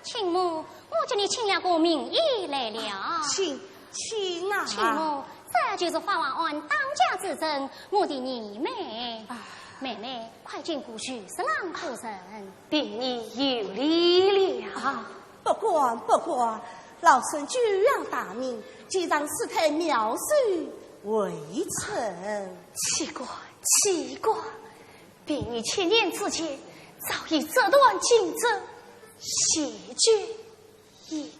亲母，我叫你请了个名医来了。请啊！亲母，这就是花王案当家之证，我的姨妹。妹妹，快进故去，十郎夫人，禀你有礼了。不管，老孙居然大名，既让师太妙手为臣。奇怪，禀你千年之前早已折断荆州，谢绝一，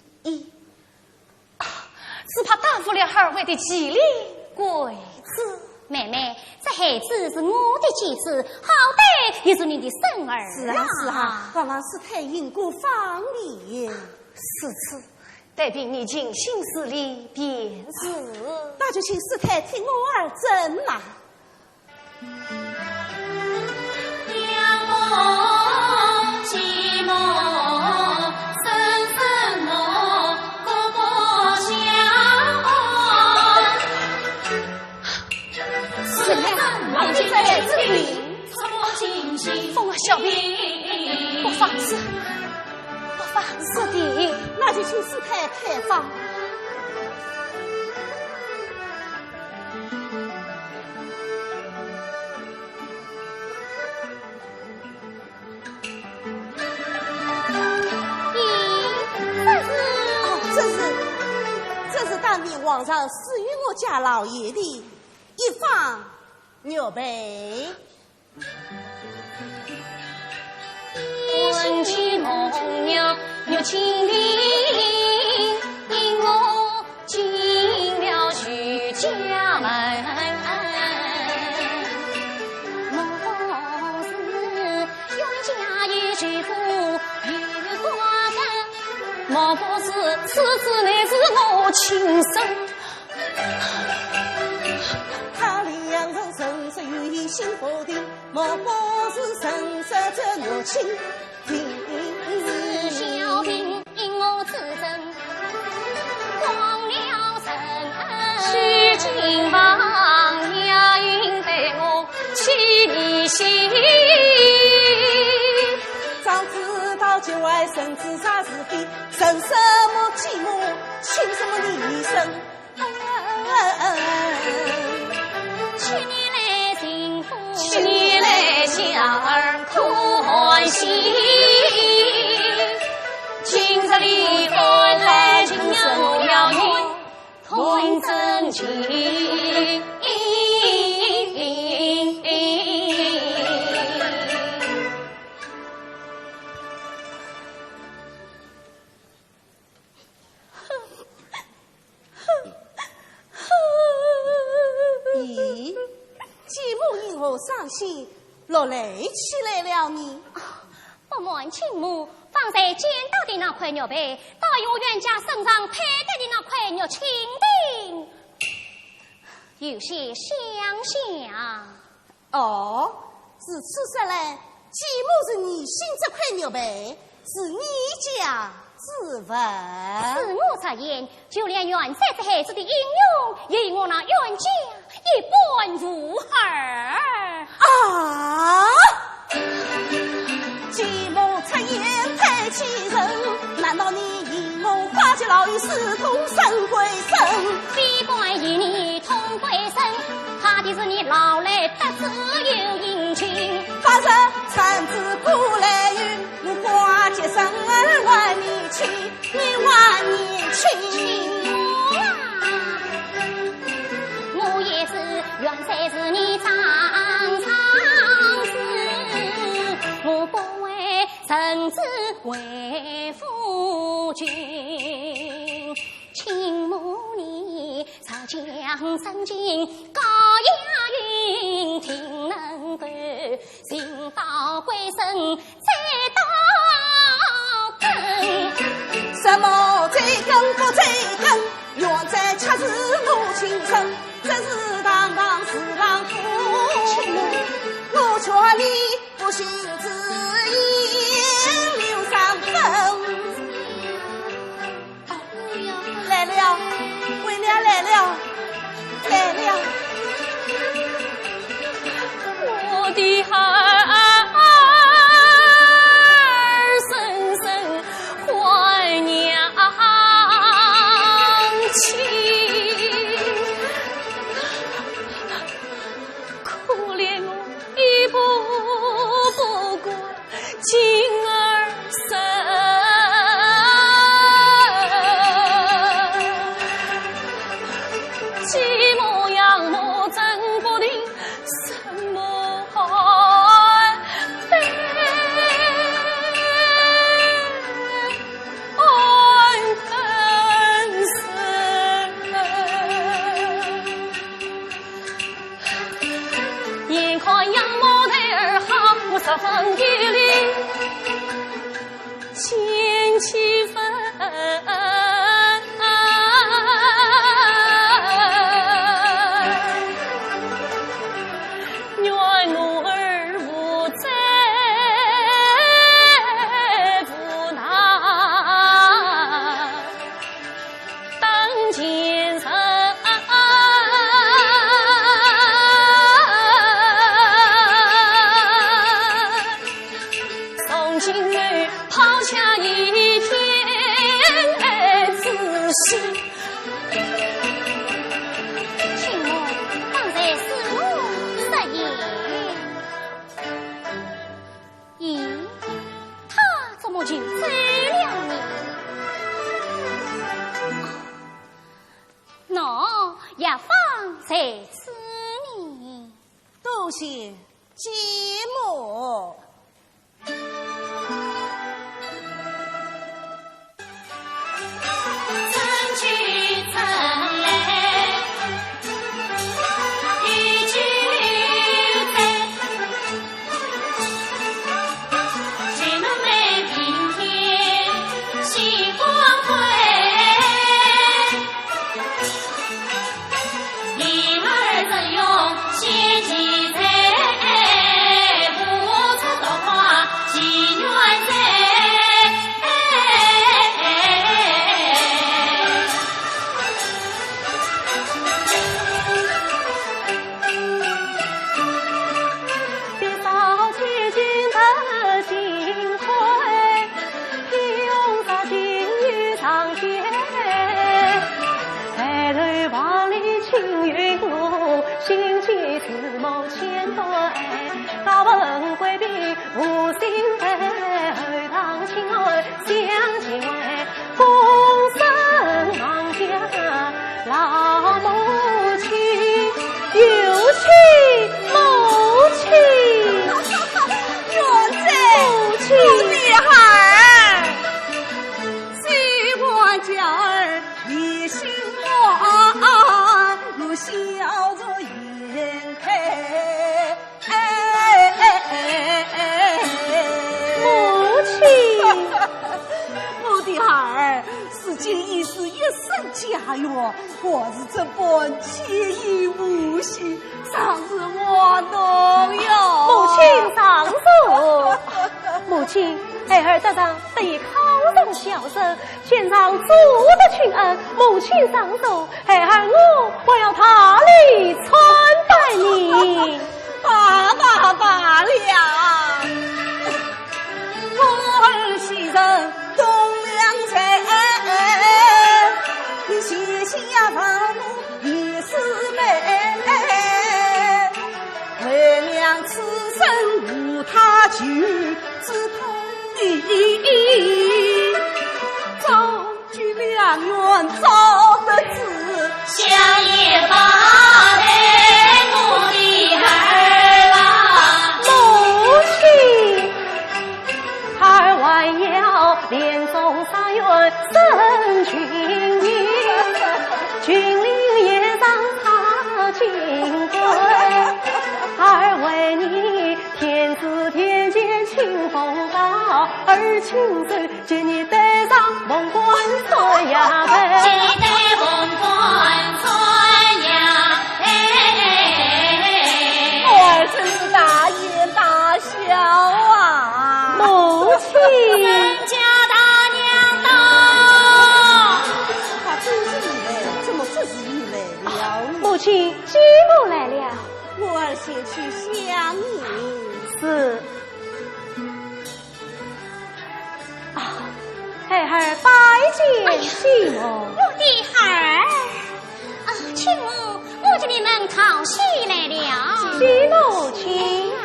只怕耽误了二位的吉利贵子。妹妹，这孩子是我的妻子，好歹也是你的孙儿。是啊，望师太因故放礼。是此，待禀你尽心施礼便是。那就请师太听我儿证嘛。娘母继母生生母哥哥相爱，是呀，老姐在这里。凤儿小兵，不妨事的，那就请师太开放。这是当年皇上赐予我家老爷的一方牛背。问起梦娘有情理，因我进了徐家门。莫是冤家一句不与瓜根，莫不是此子乃是我亲生。他两人生死有一心否定，莫不是神色这母亲。是小兵因我自证，光了神恩，虚情王呀应对我起疑心。早知道就爱生自杀是非，生什么继母，亲什么离生。娶你来幸福，娶你来小儿欢喜。今日离婚来今日我要与同真情。咦，继母因何伤心，落泪起来了呢？不瞒亲母，方才见到的那块牛背，倒与我冤家身上佩戴的那块牛青钉有些相像。哦，自此说来，继母是你心这块牛背，是你家之文。自我出言，就连元帅这孩子的英勇，也与我那冤家一般如儿。啊！继母出言太欺人，难道你以我花家老于私通生归生？非怪与你同归生，怕的是你老来得知有隐情。发生产子不来与我花家生儿万年去，你万年去。子为夫君，请母你朝江上京，高雅云听能得，行到归身再到根。什么追根不追根，远在恰是母亲身，真是堂堂四郎夫妻。我劝你不信之言，留上分。来了，为娘来了，来了。我的孩儿深深怀娘亲，可怜我一步不过今儿身，寂寞仰慕真不定什么悲恨深，眼看杨某的儿好，我十分依恋，千七分。在此你多谢继母。曾去曾来，一句在，谁能美平天心光辉？心系自谋千对，高闻贵宾无心悲，后堂亲爱相亲为，终身忙家老母亲，有请母亲，原在母亲女孩，喜欢家儿一心爱，如笑着颜开。母亲，我的孩儿，是今已是一生家园，我是这般千依无心，尚是我侬哟。母亲上手，母亲，儿得上得以考上小生，献上祖的亲恩。母亲上手，我要他里穿戴你。罢了，我儿牺牲东梁山，你写下房奴也是美，为娘此生无他求，只图你早聚良缘早得志，相依把来我的儿啦，母亲，儿外儿亲手见你戴上凤冠穿呀飞，记得凤冠穿呀飞，我儿真是大爷大小啊！母亲，人家大娘到，他真是以为，怎么这是以为了呢？母亲，继母来了。我儿先去相迎。是。啊，孩儿拜见继母。我的孩儿，啊，亲母，我这里门讨喜来了。继母亲啊！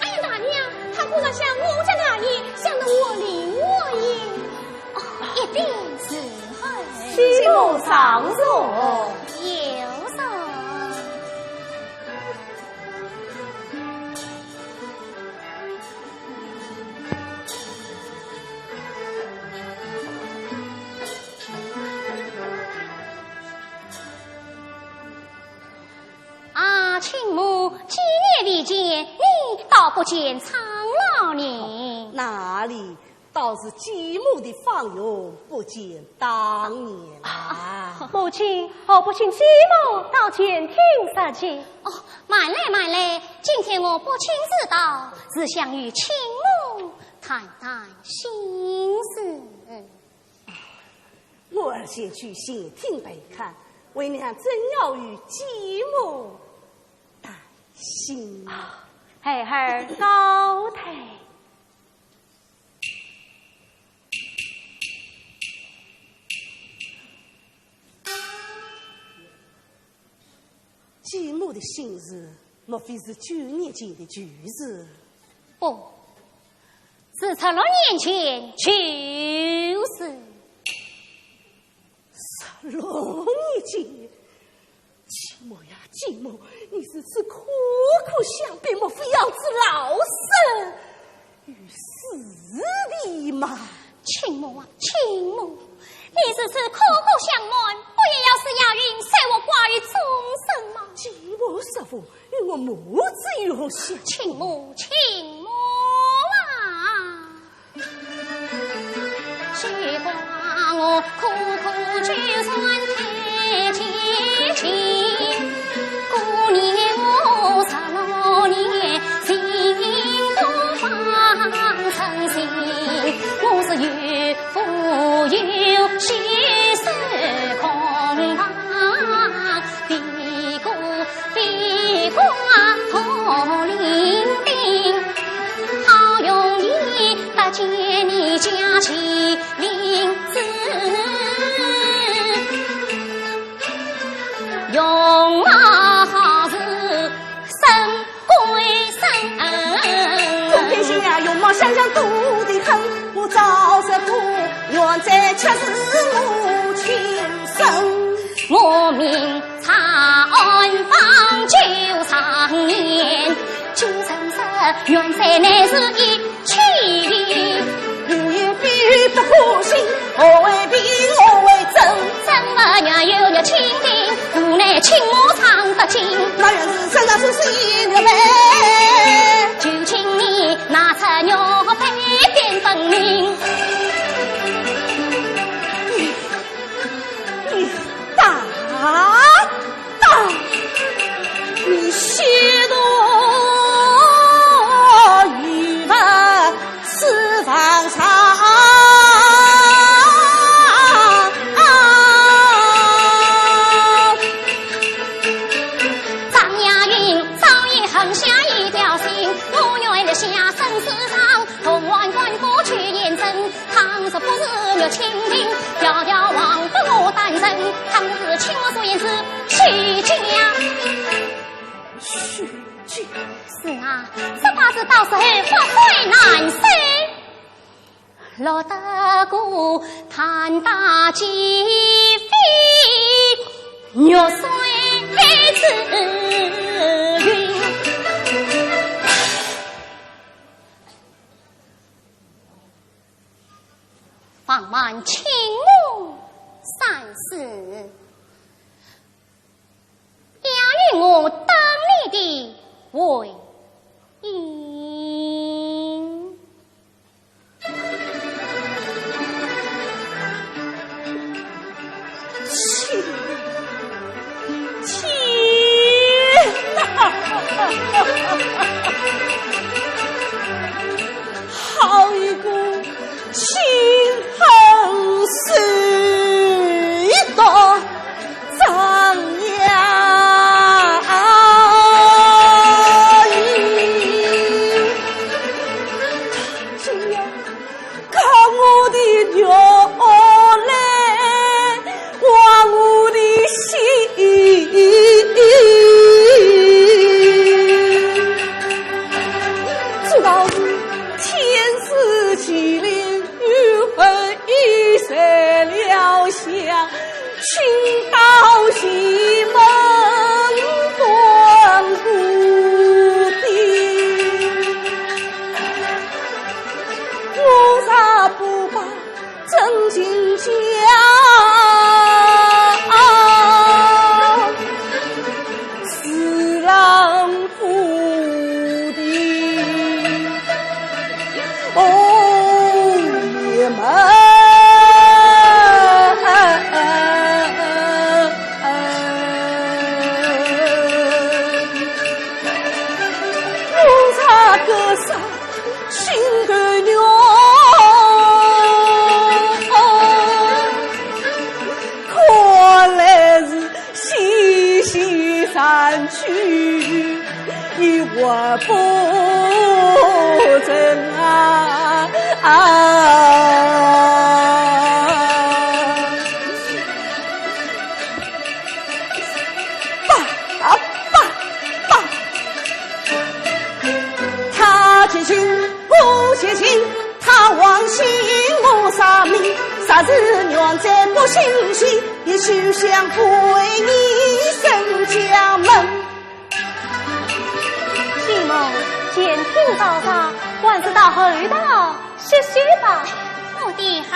哎呀，大娘，他果然像我在那里，想得我灵我应。哦，一定是会。继母上座。有手。啊，亲母，几年未见，你倒不见苍老呢？哪里？倒是继母的芳容不见当年啊！母亲，何不请继母到前厅杀气？哦，慢来慢来，今天我不亲自到，只想与亲母谈谈心事。我儿先去前厅备看，为娘真要与继母谈心。孩儿高抬。继母的心事，莫非是9年前的旧事？不，是16年前就是16年前，继母呀，继母，你是此苦苦相逼，莫非要此老身于死地吗？亲母啊，亲母，你是此苦苦相瞒，不也要是押运塞我挂于终身吗？继母师父，与我母子如何亲母，亲母啊！许光我苦苦就算太结情，过年我16年心多方成心，我是有富有虚实空旁，比瓜好伶仃，好容易得见你家妻领子，用好事生归生。不开心呀，用毛想想多的很，我早是不愿再吃是母亲生。我命长安方9常年，9成10原在乃是一气力。如有比喻不可信，我为比我为真。怎么娘有了亲定，无奈亲母藏得紧。那原是身上是水的呗，就请你拿出肉配辨分明。你大你许多语文私房上。张亚云早已横下一条心，我愿的下生死上，同万贯过去验证。倘若不是我亲定，条条枉得我单身。倘是亲我所言之虚假，虚假是啊，这八字到时候或会难受。落得过谈大吉飞，玉碎子云。放慢亲母善事，押运我等你的为义。要来挖我的心，知道是天时机灵，与恨已散了香，寻到西门断故地，我啥不把真情讲，是郎不的哦爷们。个啥心肝鸟，看来是西西山区一窝不真啊！他忘心我杀命，杀是娘在不心心，也休想归你沈家门。西蒙前厅早上，还是到后道歇歇吧。我的孩。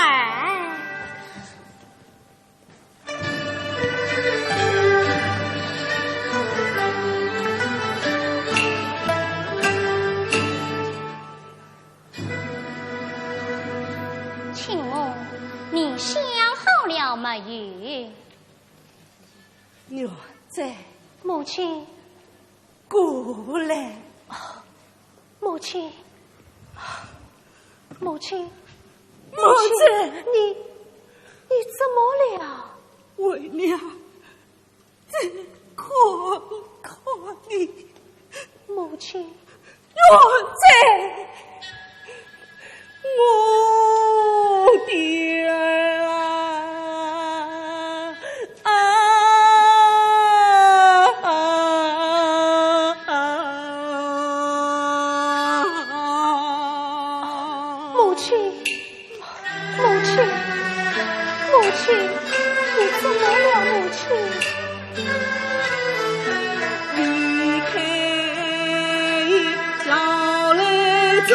请问你想好了没有？娘在，母亲过来。母亲，母亲，母亲，你怎么了？为娘在可你。母亲，娘在。我的儿母亲，母亲，母亲，你怎么了，母亲？离开朝来中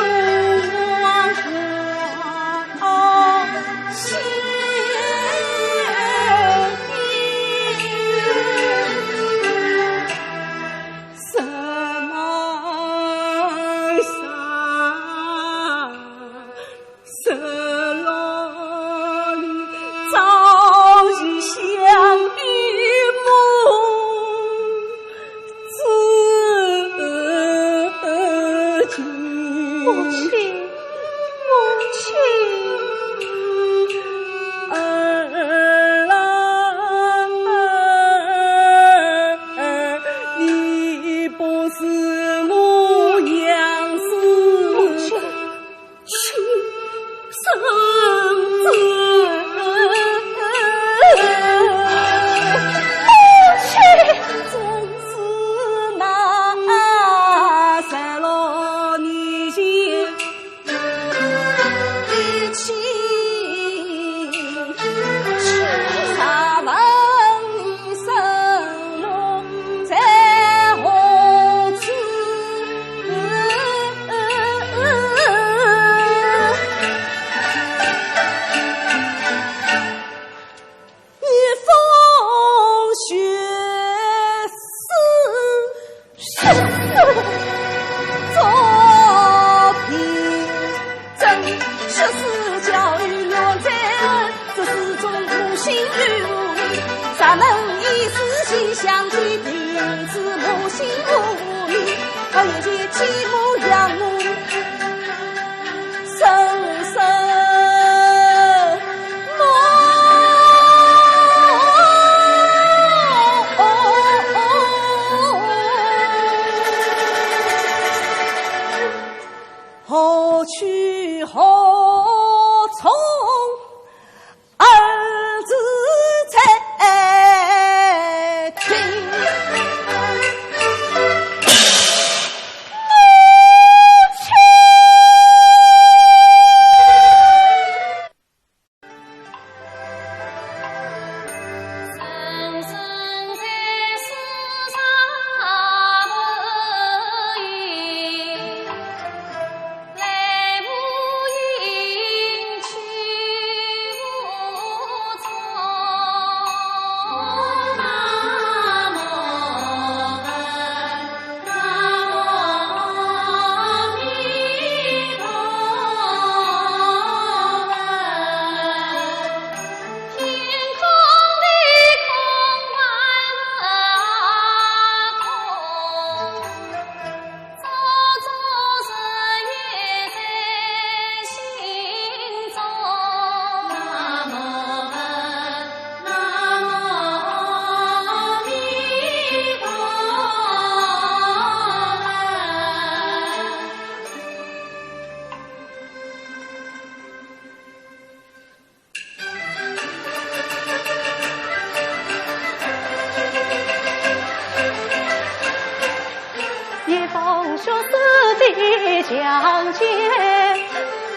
相见，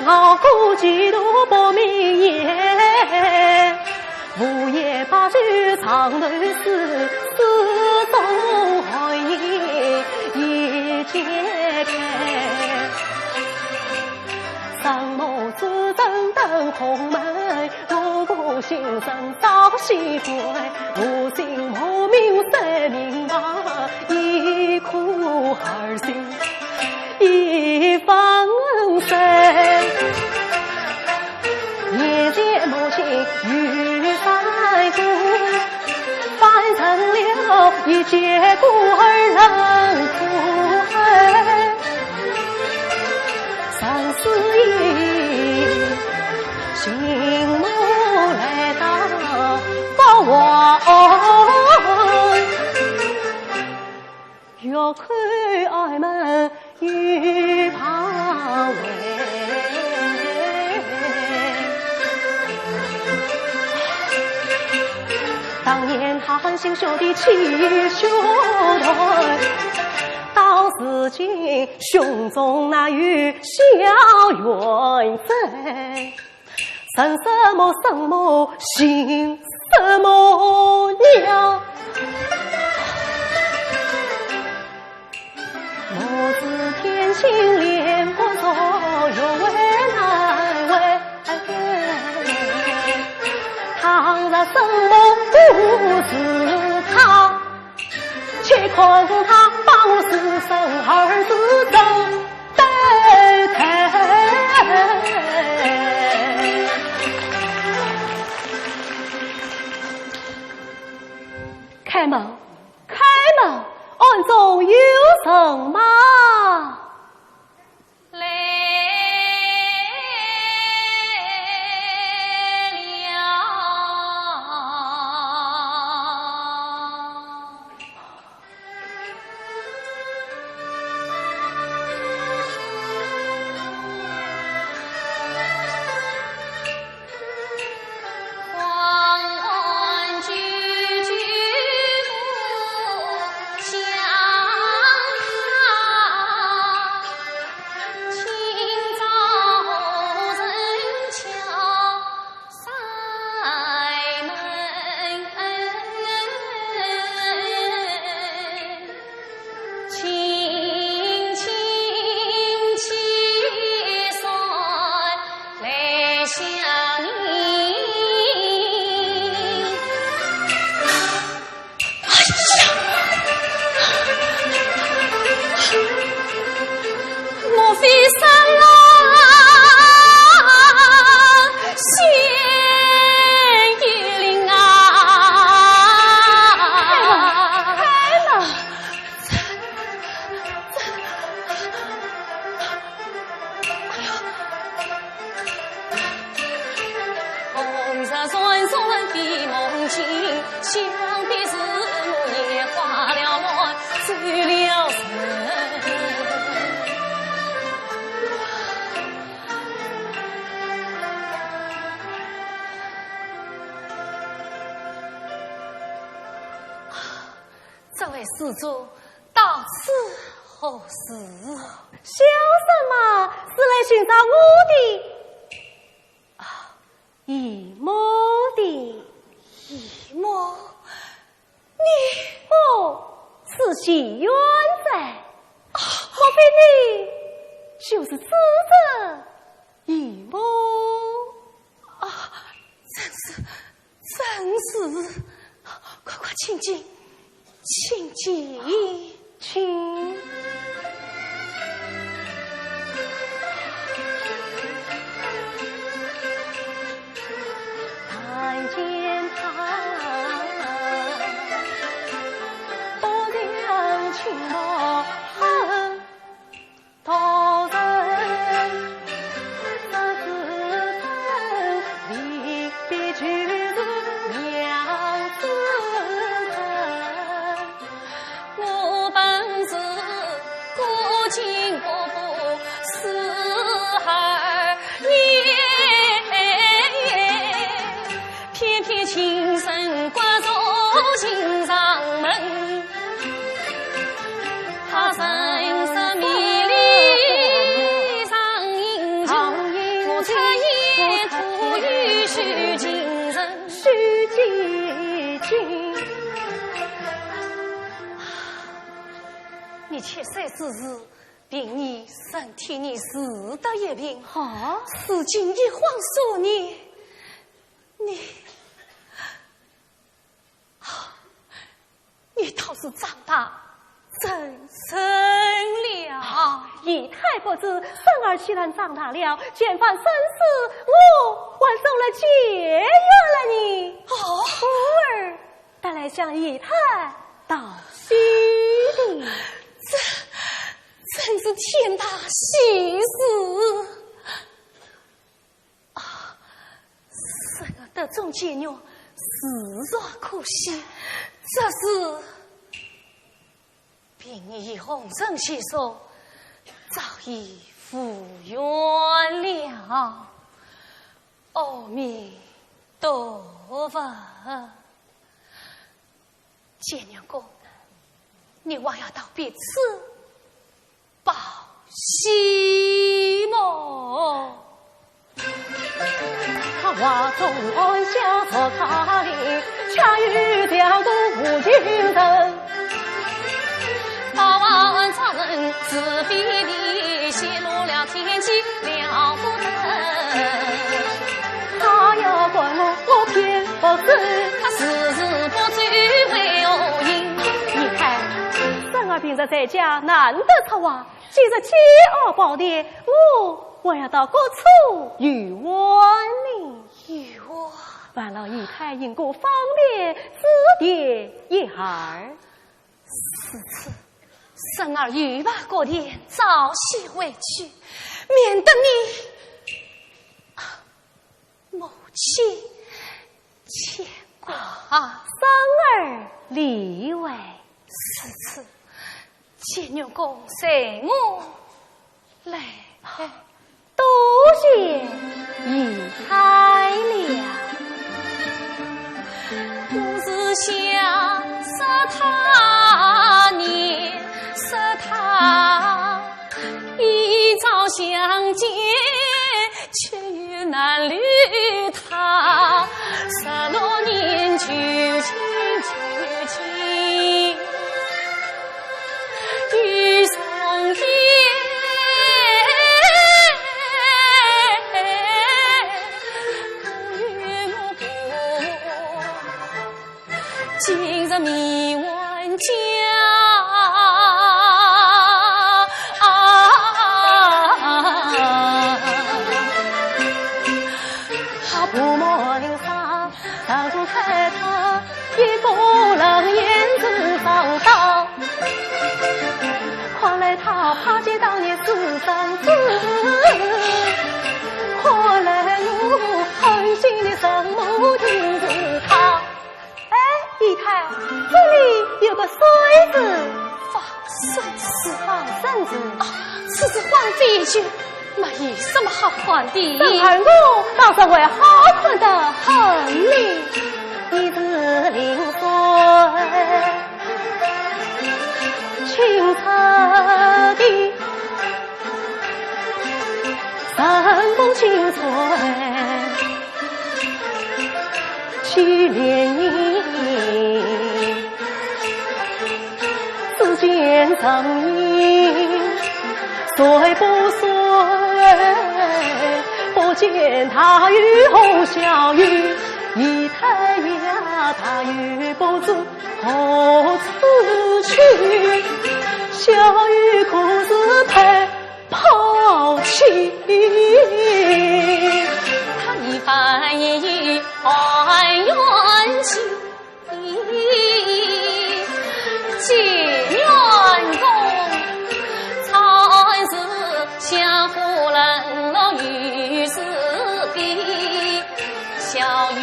傲骨几度不明言。午夜八句长对诗，诗中爱意已揭开。上母子正登红门，锣鼓心声早喜归。无心无名谁明白，一哭二心一放生。夜间母亲雨在顾，翻成了一截孤儿冷哭恨。三思意，心母来到把我欲看爱们欲怕为。当年他很心胸的七兄弟，到如今胸中那有小缘分，生什么什么姓什么娘，母子天心连不着，又为难为。倘若什么不是他，且看他帮师生儿子走对头。开门，开门，暗中有什么？这位施主到此何事？小生嘛是来寻找我的姨母的。姨母，此系冤债，莫非你就是死者姨母？真是，快请进，请进，请。看见他不良情魔恨道人，这子恨未必去如娘子恨。我本是切3、4日，病你身体你死得一病。好，如今一晃数年，你倒是长大真生了。姨太不知，孙儿既然长大了，见凡生死，我还受了结怨了你。徒儿带来向姨太道喜的，这真是天大喜事啊！孙儿得中解药，实若可惜。这是病已红尘携手，早已复原了。阿弥陀佛。见娘公，你还要到别处报喜么？他话中安下所他里，恰与调度无精神。大王差人自比例泄露了天机，了不得。他要管我偏不知，他时时不知为何因。你看，孙儿病着在家，难得出话，既然接二报迭，我要到各处与万里。与我万老姨太因故方便指点一儿。此次孙儿欲把过年早些回去，免得你母亲牵挂。孙儿理会。此次见娘公随我来，多谢姨太了。我是想杀他年，杀他一朝相见，却又难虑他16年究竟与松烟。今日迷万家，他不莫领上，当初看他也不能言之上道，换来他怕见当年私生子，换来我狠心的生母听着他。姨太，这里有个孙子，放孙子，此次皇帝去，没有什么好还的。孙儿我倒是会好看的很你，你是0岁，清澈的神风清纯。去年只见正影虽不随，不见他与红小雨，姨太呀他又不知何处去，小雨可是被抛弃，他一番言语还冤情，见冤公才是相互冷落于是地。小雨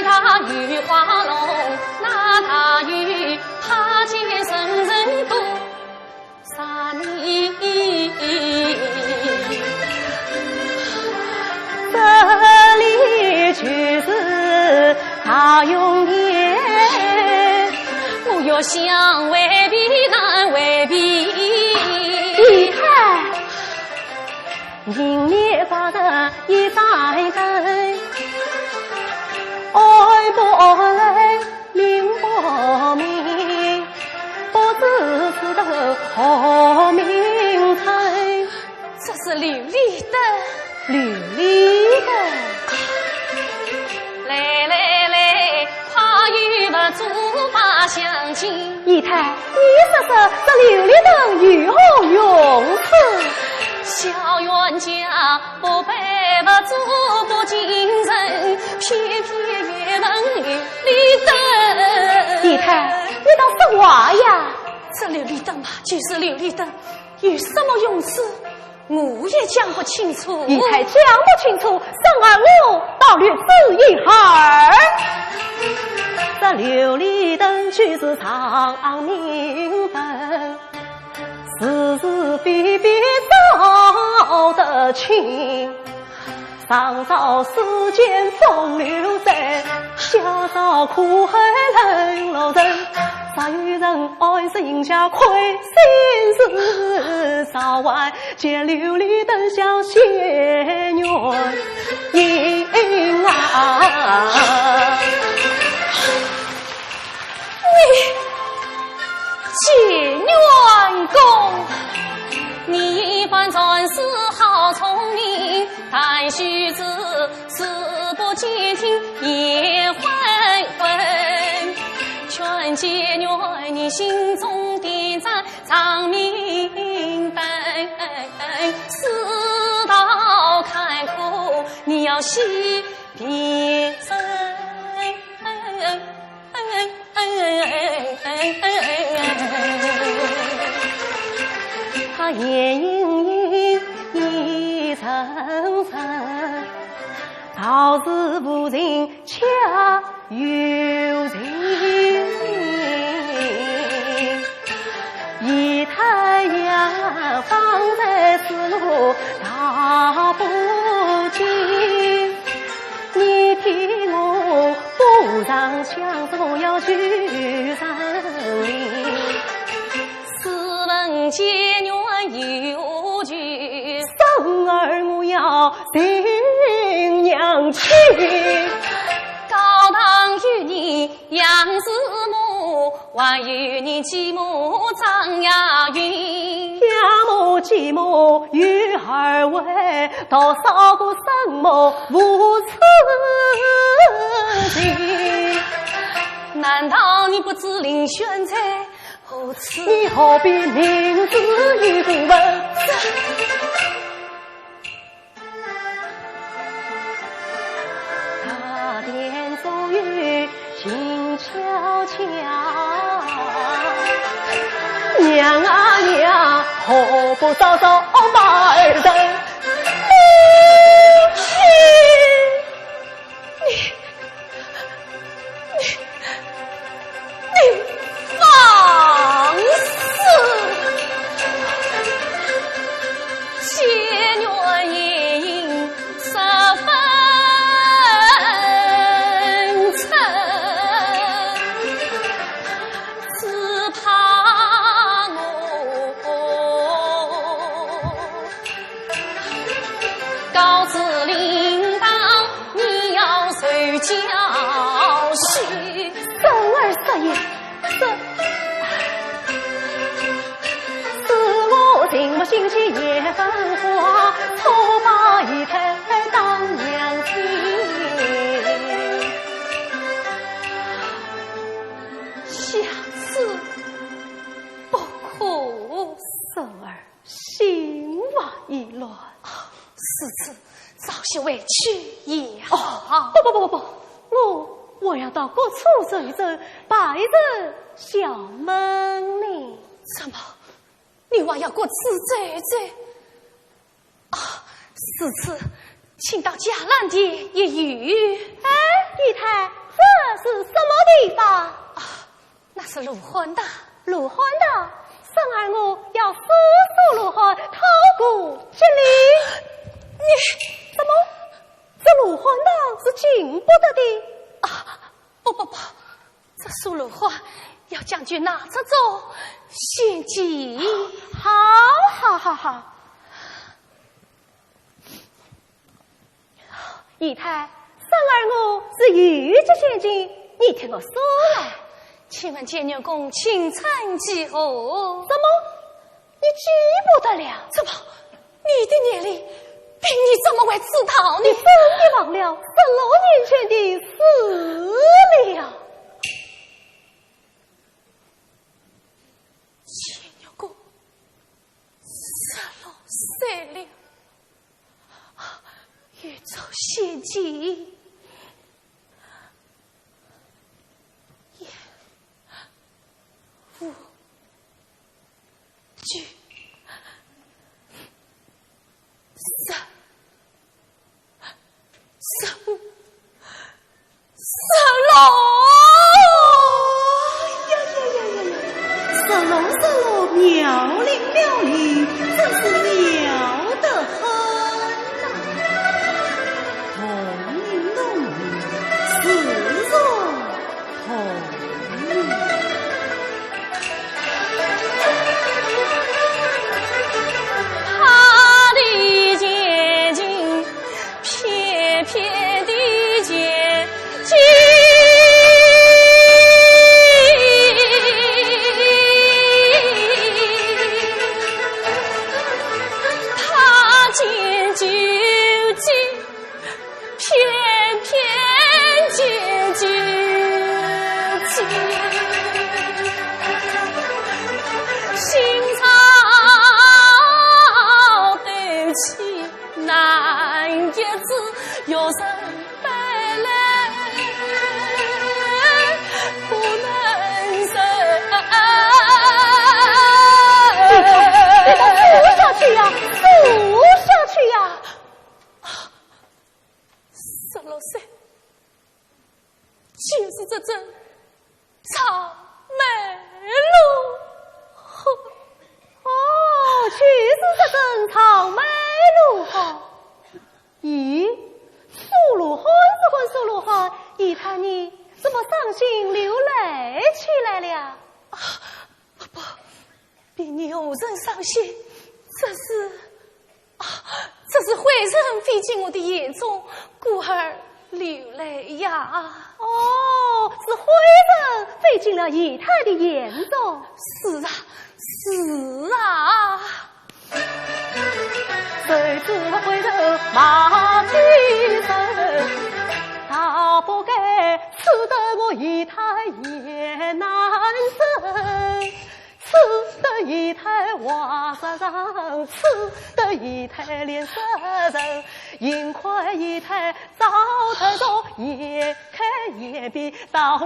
他雨花龙，那他雨怕见生人多杀你。这里却是大永年，我要想未必难未必。姨太，迎面发的一三根，爱不爱，明不明，不知此的何姨太，你说说这琉璃灯如何用处？小冤家不背不做不敬人，偏偏也问琉璃灯。姨太，你倒说话呀！这琉璃灯嘛，就是琉璃灯，有什么用处？我也讲不清楚。姨太讲不清楚，生儿我倒略知一二。这琉璃灯就是长明灯，是是非非照得清。上照世间风流人，下照苦海冷落人。啥有人爱心下亏心事，早晚借琉璃灯相结缘因啊！你结冤公，你反正是好聪明，但须知事不兼听也昏昏。劝结缘你心中点盏长明灯，世道坎坷，你要惜别身。他眼盈盈一层层，道是无人恰有人。姨太呀，方才思路大不尽，你听我不让相思要去山林。试问结缘有句，生儿我要定娘亲。高堂与你杨氏母，还与你继母张雅云。家母继母与二位，多少个生母无此情。难道你不知林轩在何处？你何必明知与不问？他点奏语静悄悄，娘啊娘，何不早早把儿等？你放肆！结缘也应十分诚，只怕我告知领导，你要受教训。生儿失言，是我情不心气也分化，错把姨太当娘亲。下次不可，生儿心怀意乱。此次早些回去也好。不，我要到各处走一走，拜着小门里。怎么，你还要过此走走？啊，此次请到伽蓝殿一语。哎，姨太，这是什么地方？啊，那是卢汉道。卢汉道，生儿我要速速卢汉讨过这里。你怎么？这卢汉道是进不得的？啊，不，这苏鲁话要将军拿着走，献计。好。姨太，生儿我是预知先进，你听我说来。请问监牛公请参几何？怎么？你记不得了？怎么？你的年龄比你怎么会知道呢？你真的忘了16年前的事了？起。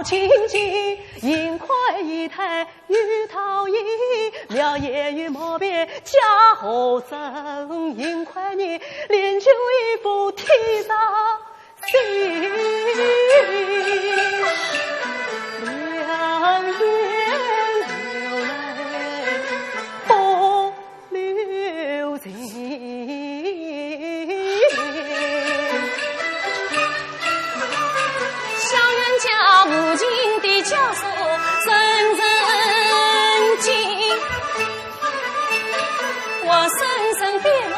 青青银块一台，玉桃一苗叶与莫别家后生，银块你连就一副提上心，两眼流泪不留情。家无尽的枷锁深深紧，我深深跌落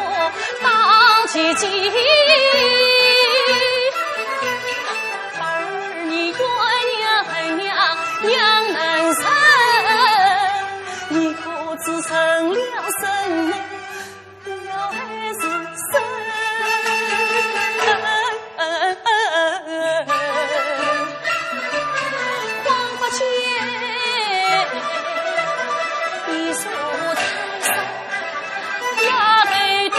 到寂静。儿你鸳鸯养难生，你可知成了身了还是身。一束彩霞压北地，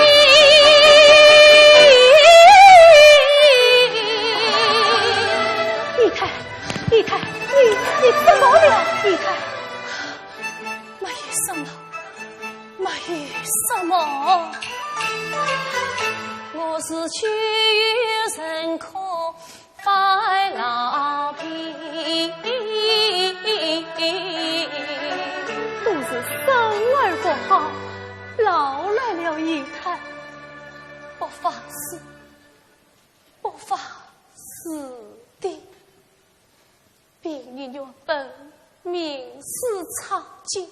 姨太，你怎么了？姨太，没什么，没什么，我是去人可拜老皮。都是生儿不好，劳来了姨太。不妨事的，病人原本名士苍劲，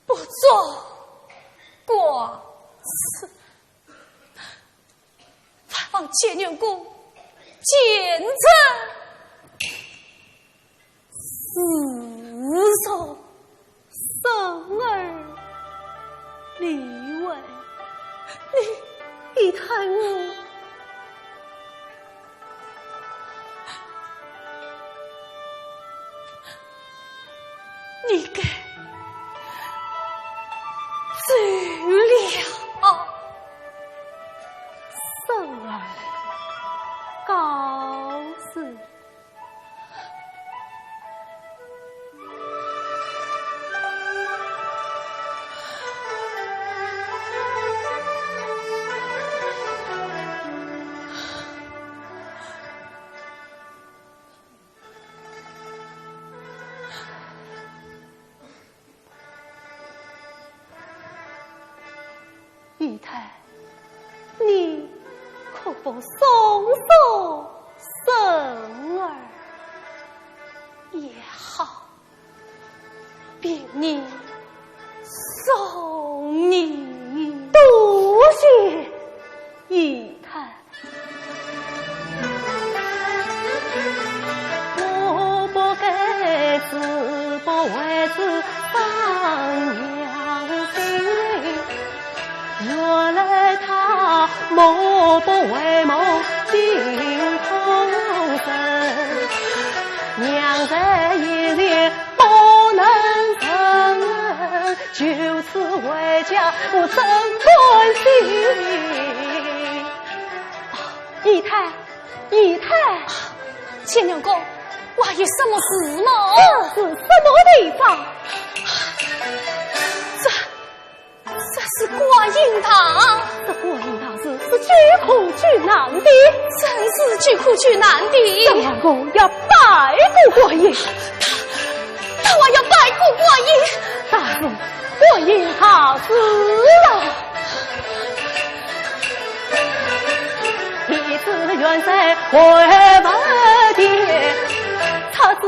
不做寡事，还望见员公见证自首。生儿立位，姨太你给罪了，生儿，家不松手生儿也好，并你送你多谢姨太。我不该自不为子当娘亲，原来他谋不为谋尽通身，娘在一日不能成，就此为家我真关心。姨太，姨太，钱娘公，我有什么事吗？这是什么地方？这是观音堂。这观音堂是巨苦巨难的，真是巨苦巨难的。张王公要拜过观音，他还要拜过观音。大人，观音好死了。弟子愿在回不跌，他自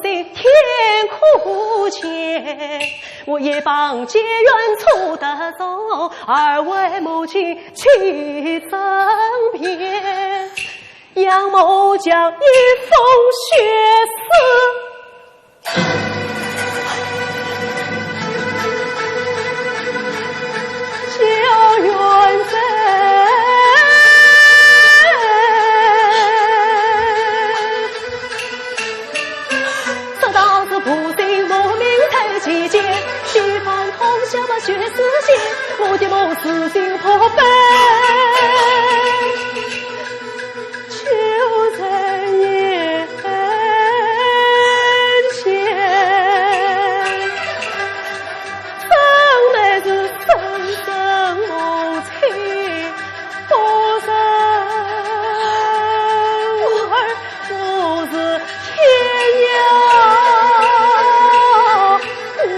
心天苦切，我也帮结缘处得走，二位母亲去争辩，杨某将一封血丝。小冤在，这道是不定无名才集结，西方通宵把血丝线，我的母死心破败，就在眼前，生来是生生母亲，不生儿不是天涯无儿。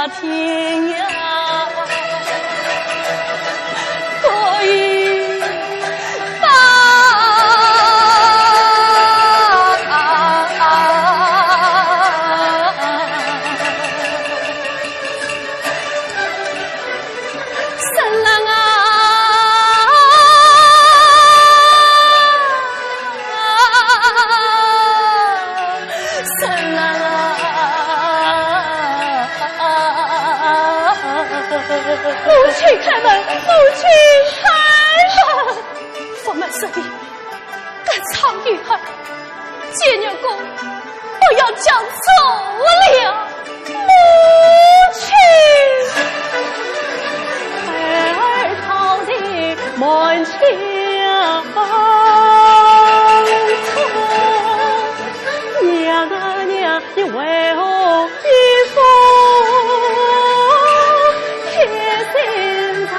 天涯，可以把神郎啊，神郎啊，母亲开门，母亲开门！佛门舍利，敢藏女儿，见娘公，我要将走了。母亲，孩儿逃进门前娘啊娘，你为何一封铁心肠？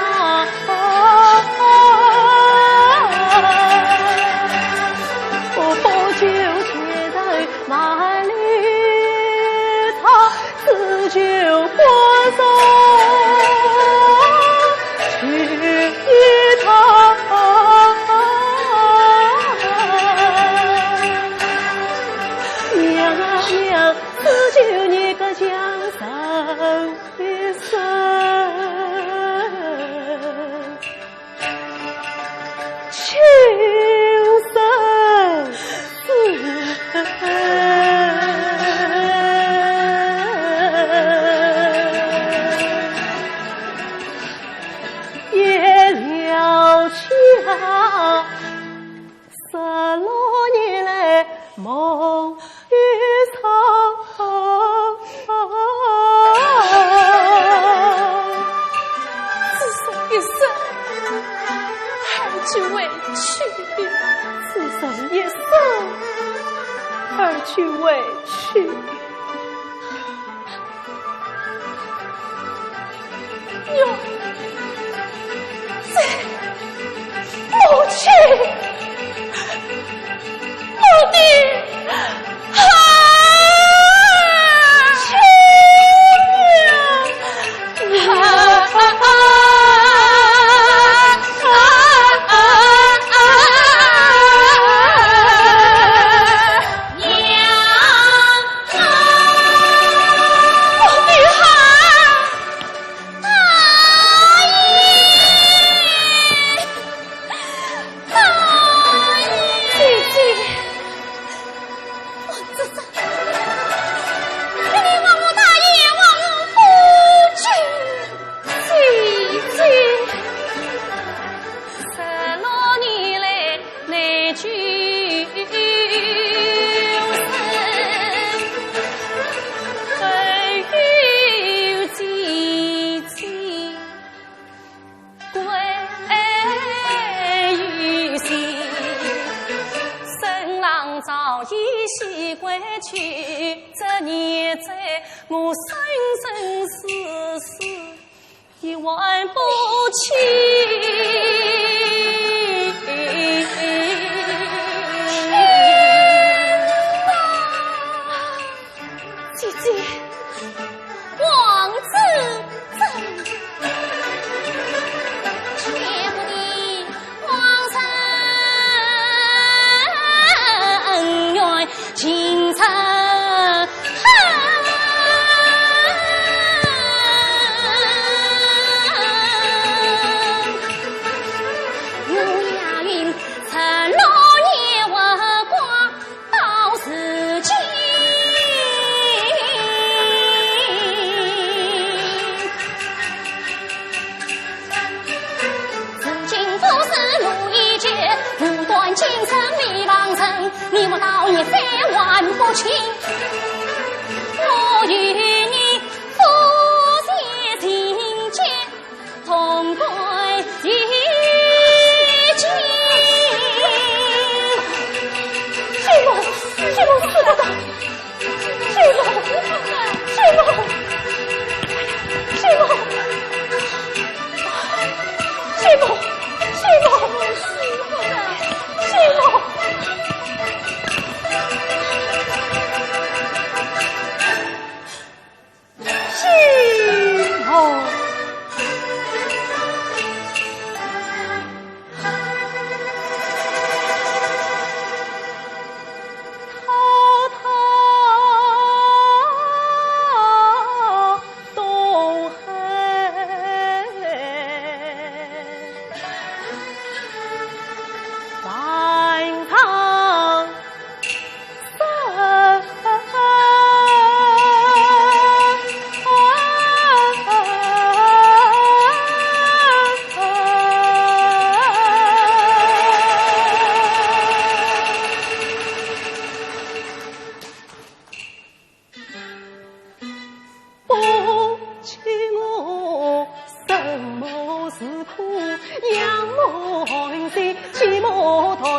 我不就切在满里草，自就火烧去一趟。娘啊娘，自就你个江上的神，情深似夜了桥，16年来梦与草，自生一生，还去委屈，此生一生而去委屈。娘，母亲，母弟，啊，亲娘，我生生世世也忘不起。姐姐，王子真切不得皇上恩怨情仇。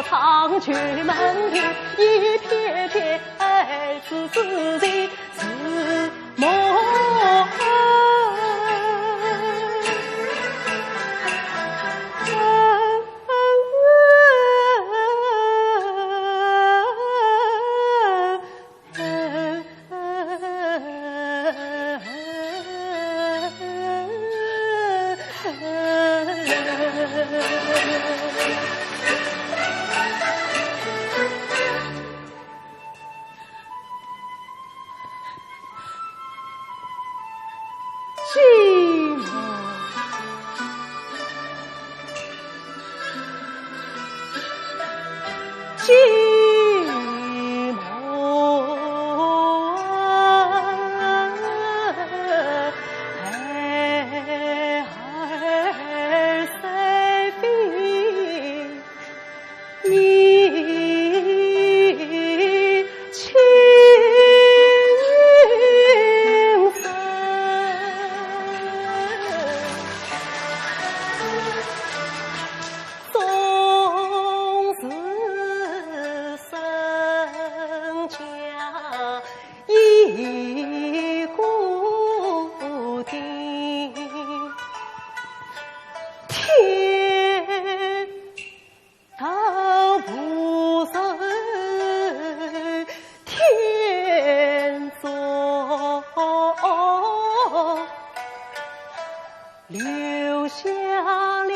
长居门庭，一片片自然是梦。留下了一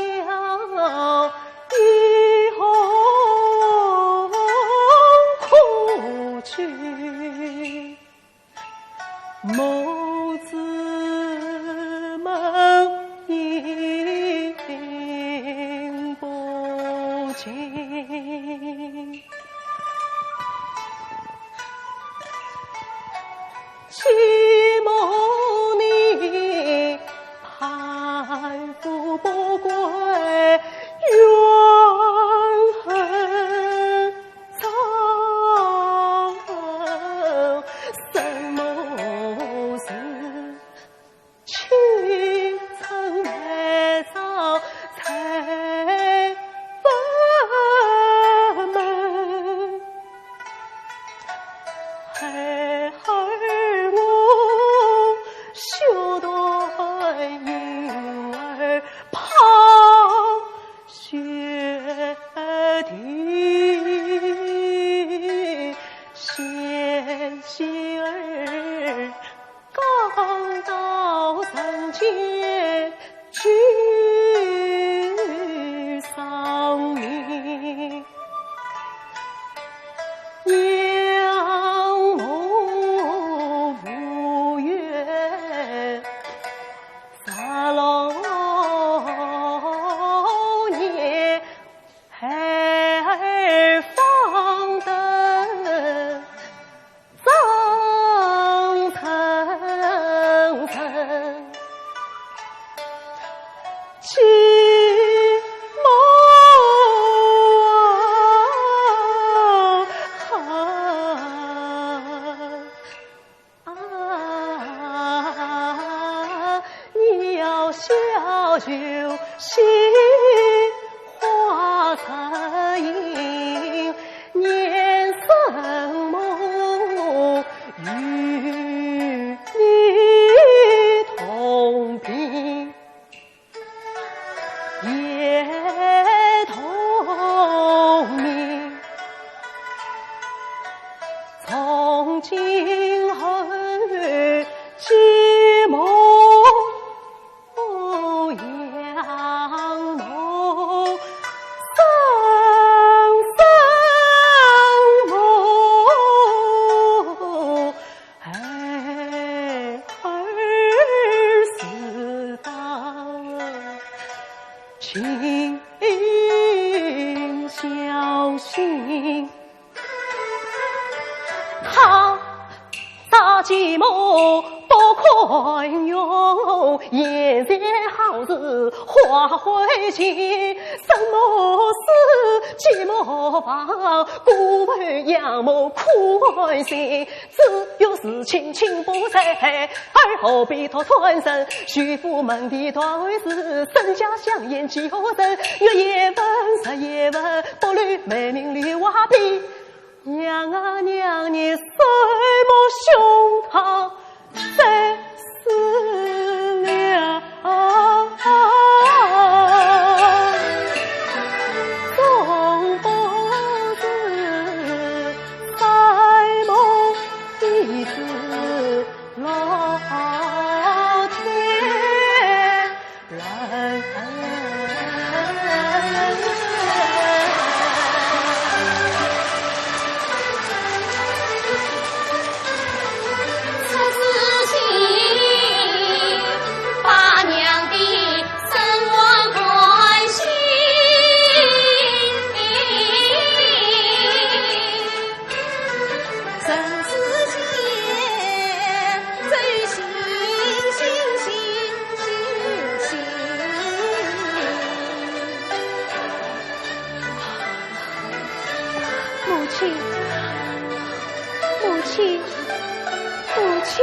泓苦曲，眸子梦萦不尽。寂寞你盼复不归，怨恨藏生母子，去曾埋葬才分门，孩儿我修断婴儿淌血滴，纤细儿刚到人间去丧命，仰慕无缘撒老年，孩儿放灯脏层层，寂寞你要笑就心花彩影，年生梦与你同频，也同名，从今后寂寞仰慕，生生梦，孩儿是当情相信，他寂寞不看哟，现在好是花会尽，生母死，妻母亡，孤儿养母苦寒心，只有是亲亲不在，而后被托传身，许父门第断为是，身家香烟几何人？月夜问十夜问，不虑美名绿瓦壁。娘啊娘，你碎我胸膛，谁死了？总不是在梦一子老天人。母亲，